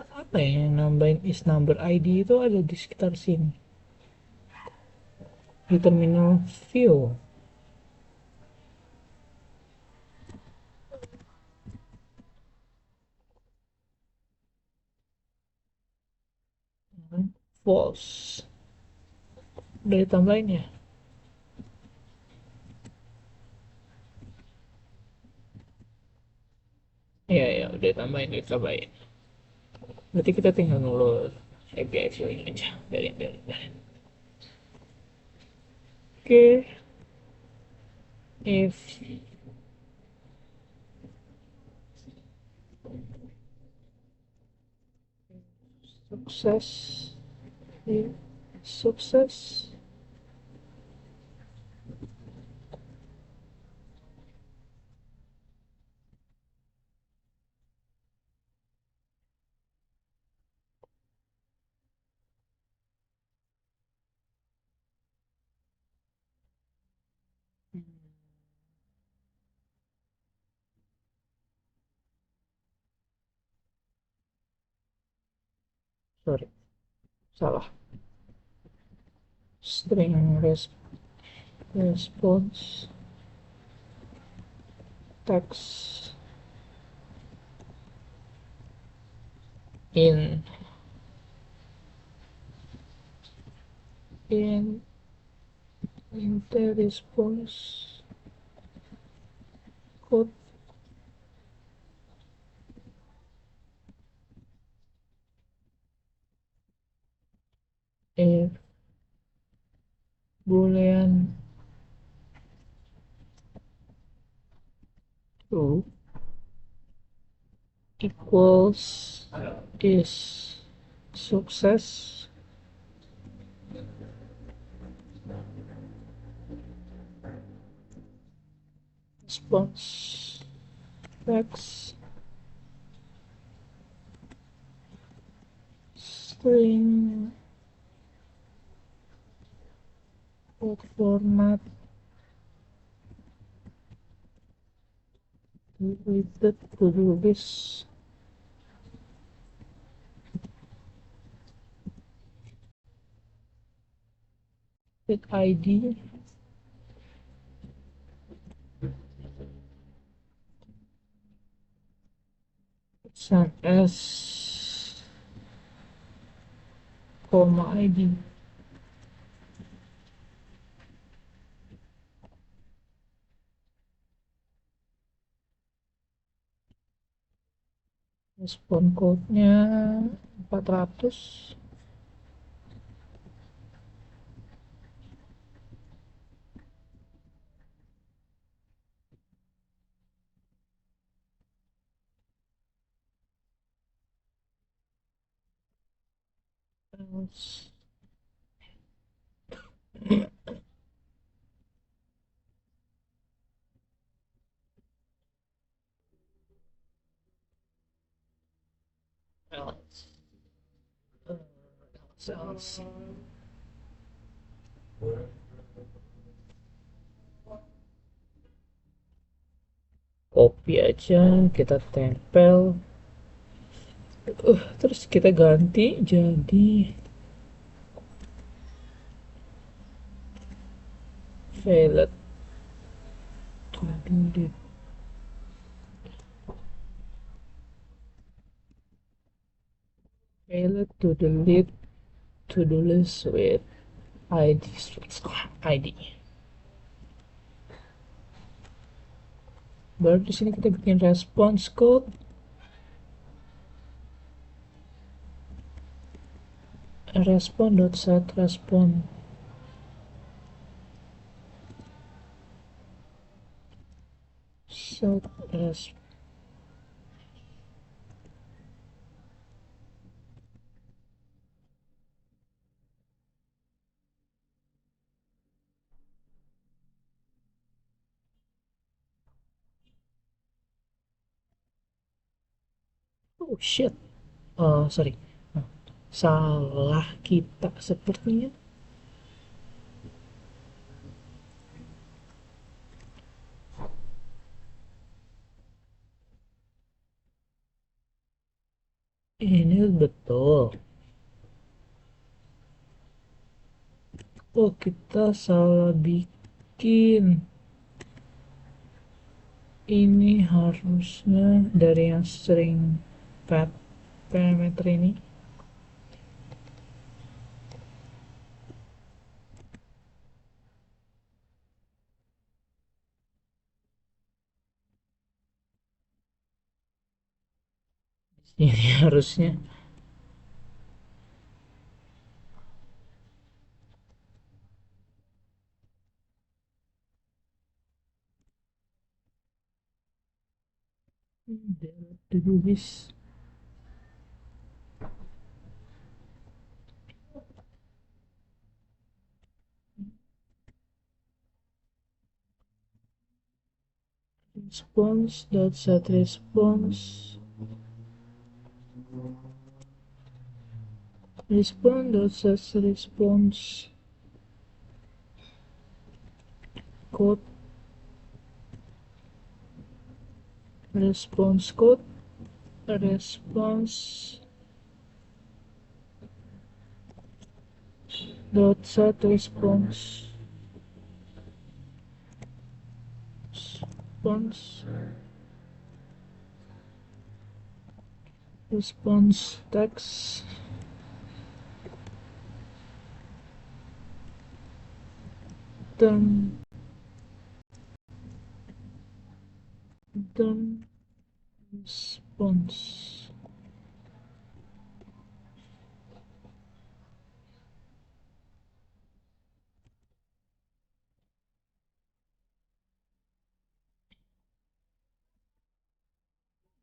apa ya yang nambahin is number ID itu ada di sekitar sini di terminal view. False udah ditambahin ya. Ya udah ditambahin. Berarti kita tinggal ngeload API filling aja. Biarin. Oke. If sukses, if sukses, sorry, salah. String response text in the response code if boolean true equals is success response text string code format related to do this with ID suns id. Respon code-nya 400. Else. Else. Else. Copy aja, kita tempel. Terus kita ganti jadi valid to delete. Valid to delete to-do list with id. Baru di sini kita bikin response code. Respond.set respond. Set respond. Oh shit. Sorry. Salah kita sepertinya. Ini betul. Oh, kita salah bikin. Ini harusnya dari yang sering parameter ini. Ini harusnya. To do this. Response.set response. Response.set response. Code. Response code. Response. Dot set response. Response text. Then response.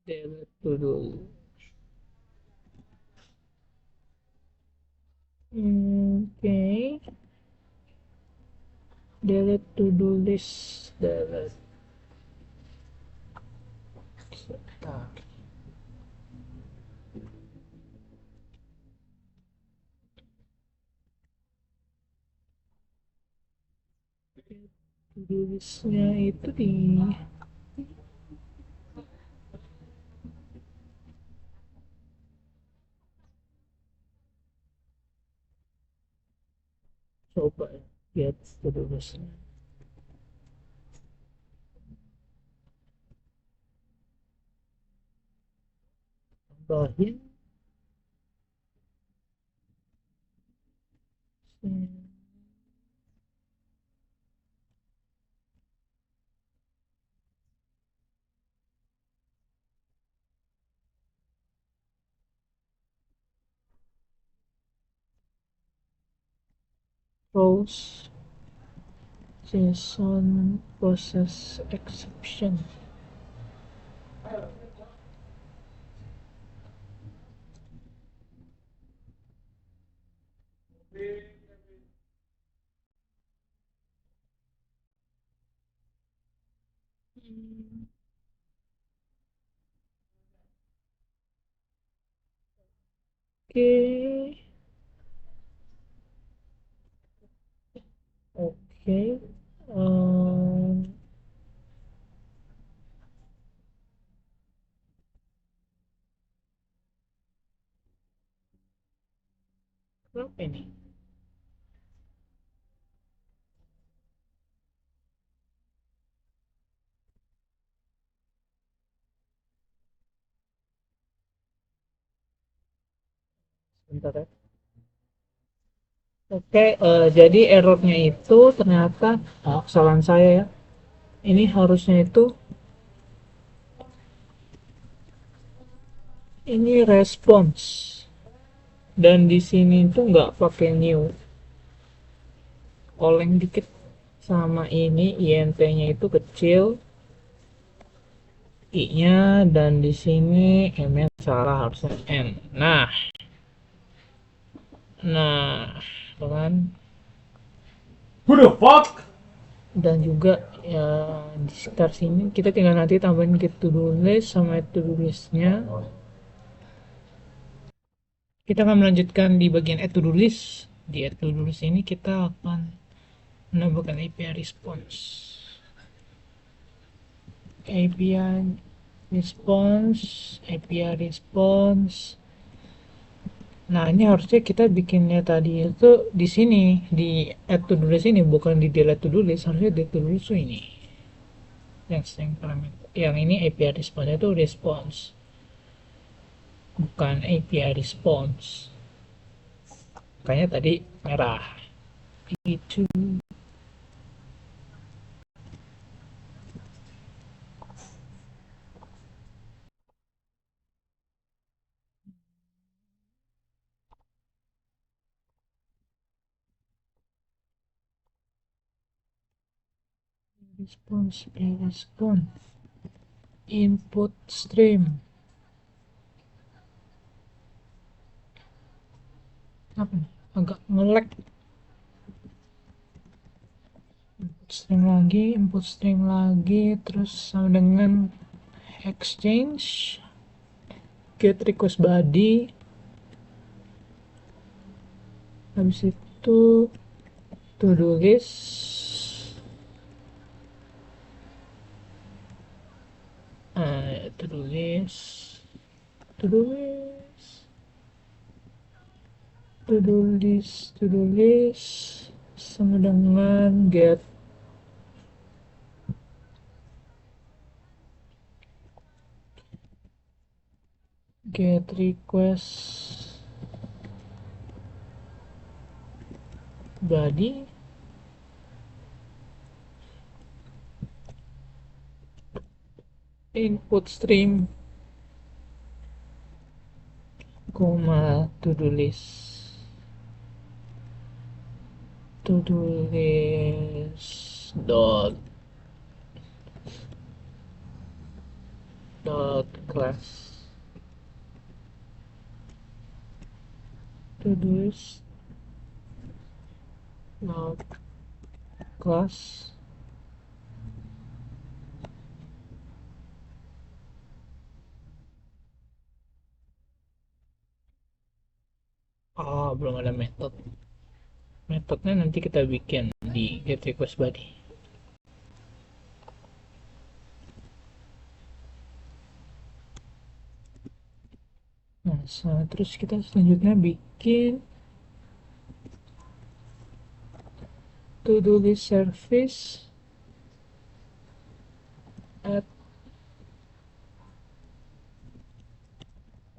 Delete to-do. Okay. Delete to-do list. Delete. Sebentar. To-do listnya itu di coba lihat to-do listnya. tambahin rows JSON process exception. Oke, oke. Kenapa ini? Sebentar ya. Oke, jadi errornya itu ternyata kesalahan saya ya. Ini harusnya itu ini response, dan di sini itu nggak pakai new, oleng dikit sama ini int-nya itu kecil, i-nya, dan di sini m-nya salah, harusnya n. Nah, kan? Who the fuck? Dan juga ya di sekitar sini kita tinggal nanti tambahin get to do list sama to do listnya. Kita akan melanjutkan di bagian add to do list. Di add to do list ini kita akan menambahkan API response. API response, API response. Nah, ini harusnya kita bikinnya tadi itu di sini, di add to do list ini, bukan di delete to do list. Harusnya di to do list ini. Yang ini API response itu response, bukan API response. Makanya tadi merah. Itu response, respond, input stream. Apa nih? Agak nge-lag. Input stream lagi, terus sama dengan exchange, get request body, habis itu to do list, to do list, to do list, to do list, to do list, sama dengan get request body, input stream, koma to do list, to do list dot class, to do list dot class. Belum ada metodenya, nanti kita bikin di get request body. Nah, terus kita selanjutnya bikin to do list service add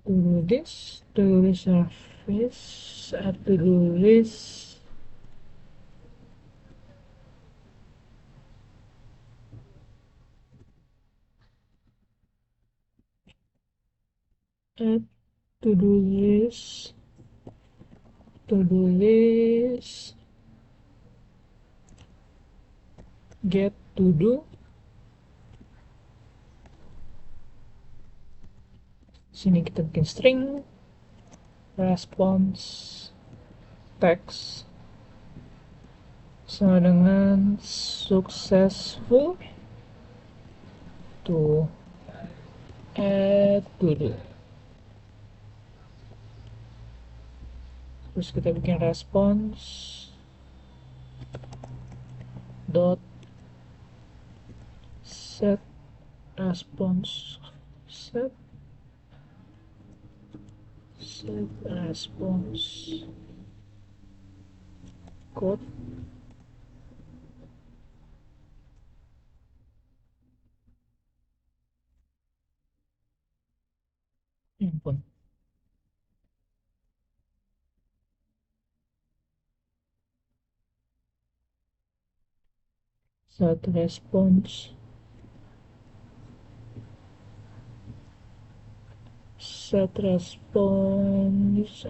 to-do list, to-do list service, add to-do list, add to-do list, to-do list, get to-do. Sini kita bikin string, response text sama dengan successful to add to do. Terus kita bikin response dot set response set response code ampun set response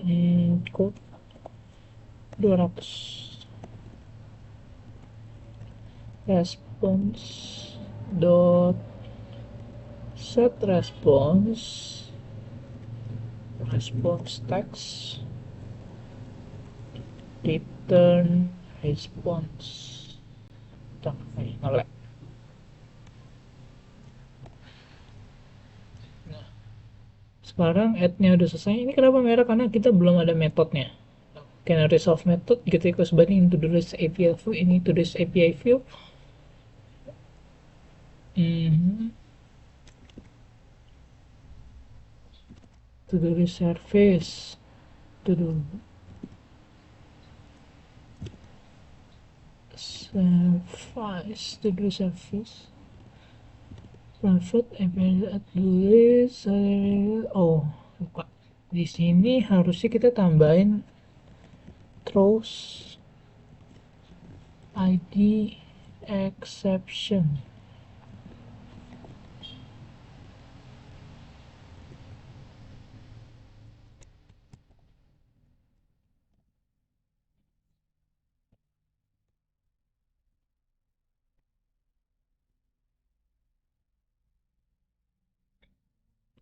and code 200 response dot set response text return response. Ngelek. Nah, sekarang add-nya udah selesai. Ini kenapa merah? Karena kita belum ada metodenya. Can I resolve method get request binding into the list API view ini to this API view. To do list service to do service to do service private API at list. Oh lupa, di sini harusnya kita tambahin throws ID exception.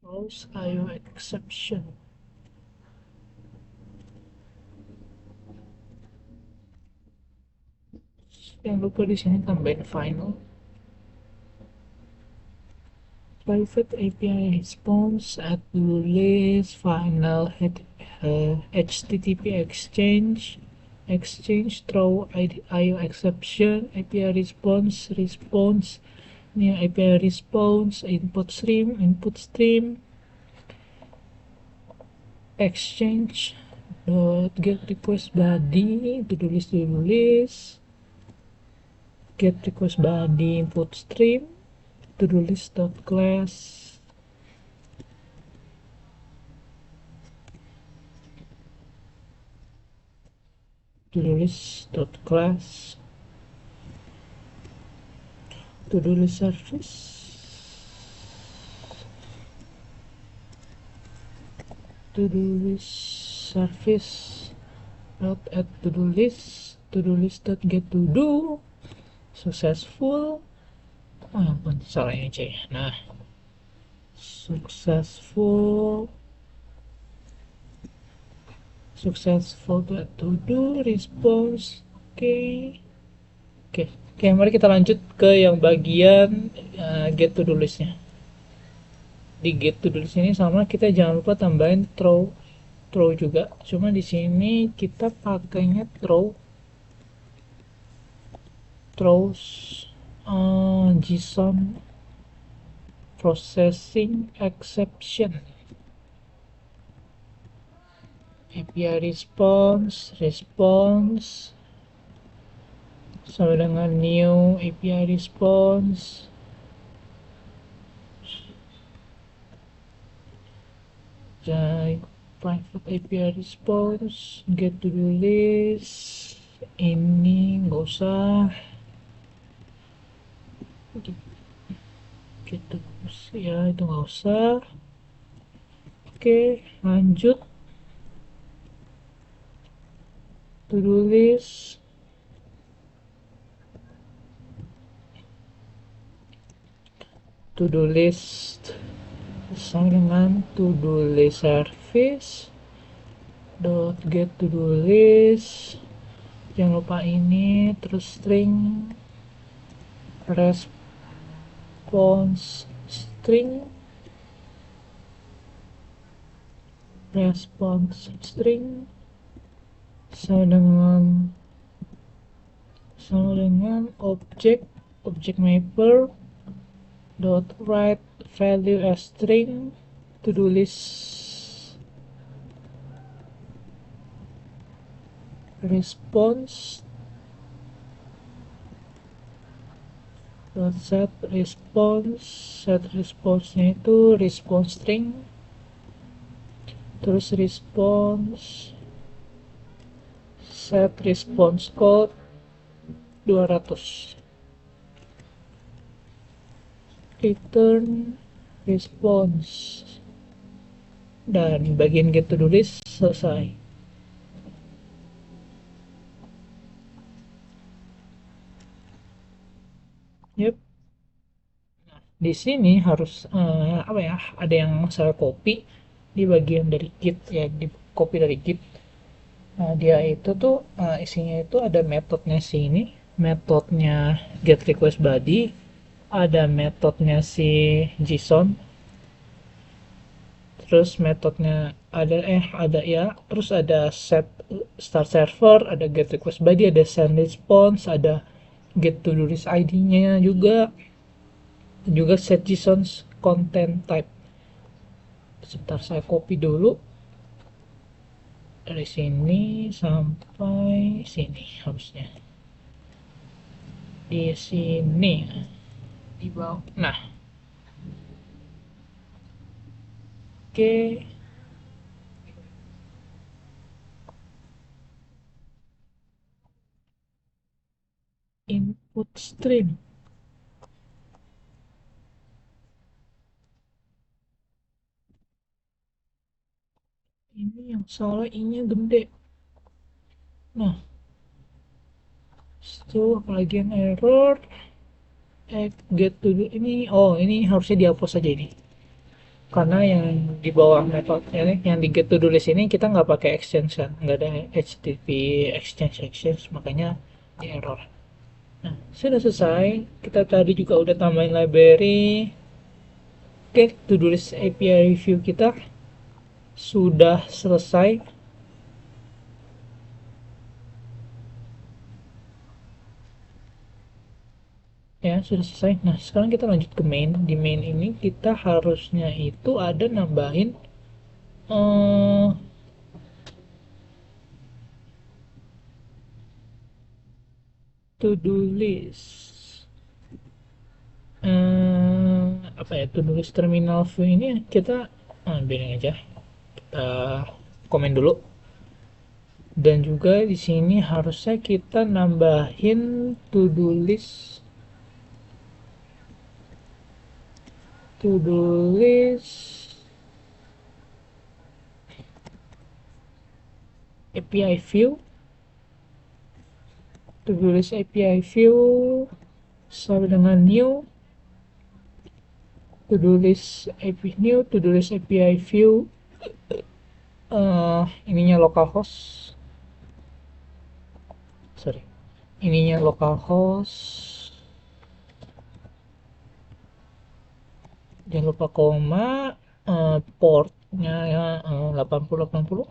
Throws IO exception. Jangan lupa di sini tambahin final private API response at list final HTTP exchange throw IO exception API response new API response input stream exchange dot get request body to do list get request body input stream to do list dot class to do list dot class to do list service to do list service dot add to do list dot get to do successful. Oh ya ampun, salah ini aja ya. Nah, successful to do response. Oke, mari kita lanjut ke yang bagian get to do listnya. Di get to do list ini sama, kita jangan lupa tambahin throw juga. Cuma di sini kita pakainya throws JSON processing exception API response sama dengan new API response private API response, get to do list, ini nggak usah gitu ya, itu nggak usah. Oke, lanjut to do list. To do list sama dengan to do list service dot get to do list, jangan lupa ini, terus string response string sama dengan object mapper dot write value as string to do list response dot set response-nya itu response string, terus set response code 200, return response, dan bagian get to do list selesai. Yep. Di sini harus apa ya, ada yang saya copy di bagian dari git ya, di copy dari git. Nah, dia itu tuh isinya itu ada metodenya sini, metodenya get request body, ada metodenya si JSON, terus metodenya ada ya, terus ada set start server, ada get request body, ada send response, ada get to do list ID-nya juga set JSON content type. Sebentar, saya copy dulu dari sini sampai sini, harusnya di sini di bawah. Nah, oke. Input stream, ini yang salah, i-nya gede. Nah, itu lagi yang error. Get to do ini, oh ini harusnya dihapus saja ini, karena yang di bawah metode ini, yang di get to do list ini kita nggak pakai extension, nggak ada HTTP exchange, makanya di error. Nah, sudah selesai. Kita tadi juga udah tambahin library. Oke, to do list API review kita sudah selesai. Ya, sudah selesai. Nah, sekarang kita lanjut ke main. Di main ini kita harusnya itu ada nambahin to do list. Apa ya, to do list terminal view ini kita biarin aja. Kita komen dulu. Dan juga di sini harusnya kita nambahin to do list API view, to do list API view sama dengan new, to do list API view, ininya localhost, jangan lupa koma, portnya ya 8080.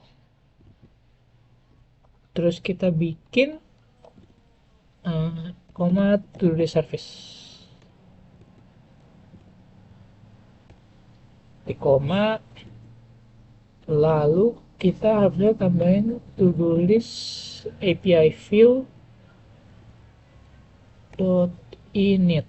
Terus kita bikin koma to the service, di koma, lalu kita harusnya tambahin to do list API view dot init.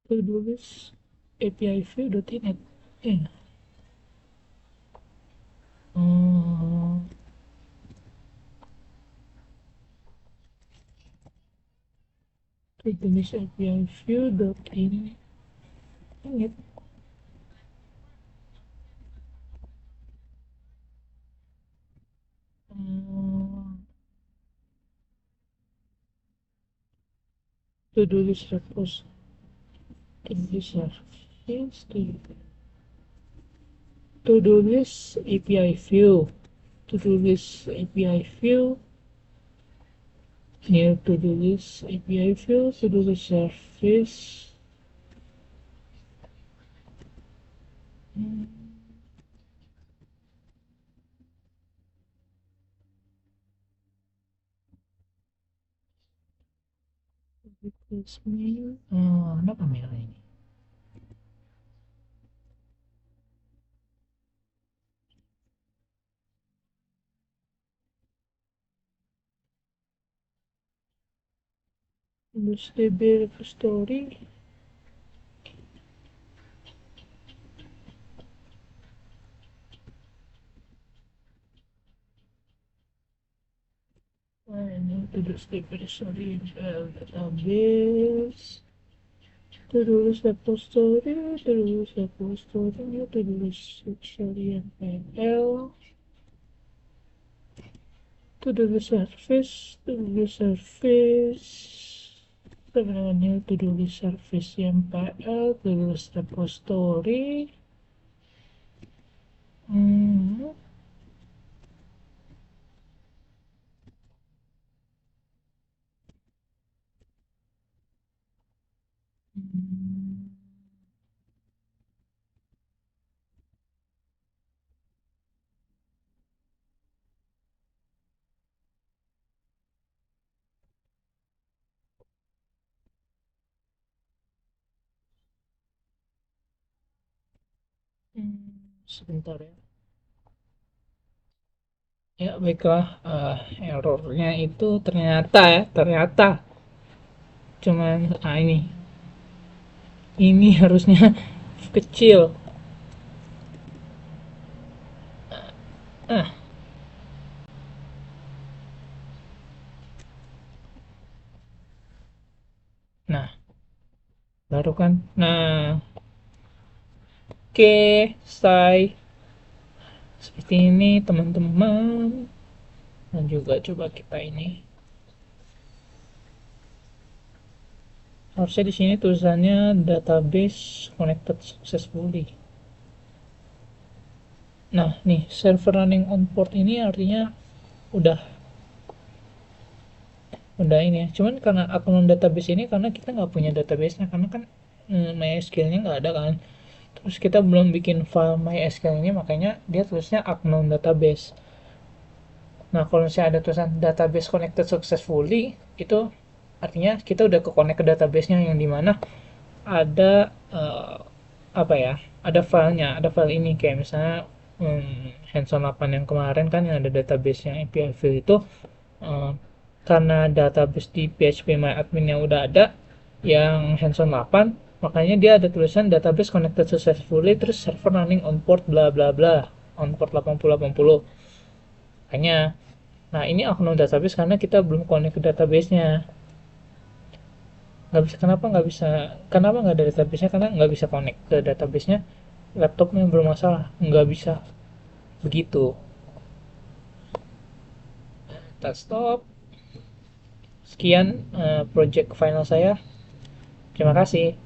to-do list API view.init. Hmm, to-do list API view.init. Hmm, to-do list repos. To-do list service. To-do list API view. To-do list API view. New to-do list API view. To-do list service. Replacement. Kenapa merah ini? Terus DB repository. Ini to-do DB repository database. To-do list repository. To-do list repository. To-do list repository MPL. To-do list service. To-do list service. Sebenarnya to-do list service MPL. To-do list repository. Sebentar ya. Ya baiklah, errornya itu ternyata cuman ini harusnya kecil. Nah, baru kan. Nah, oke, selesai. Seperti ini teman-teman. Dan juga coba kita ini. Harusnya di sini tulisannya database connected successfully. Nah, nih server running on port ini artinya udah ini ya. Cuman karena akun database ini karena kita nggak punya database-nya karena kan MySQL-nya nggak ada kan. Terus kita belum bikin file MySQL ini makanya dia tulisnya unknown database. Nah, kalau misalnya ada tulisan database connected successfully, itu artinya kita udah ke connect ke database-nya yang dimana ada apa ya? Ada filenya, ada file ini kayak misalnya Hands-on 8 yang kemarin kan yang ada database yang API file itu eh, karena database di phpMyAdmin yang udah ada yang Hands-on 8 makanya dia ada tulisan database connected successfully terus server running on port bla bla bla on port 8080 makanya nah ini unknown database karena kita belum connect ke database-nya kenapa nggak ada database-nya karena nggak bisa connect ke database-nya laptopnya belum masalah nggak bisa begitu. Kita stop. Sekian project final saya. Terima kasih.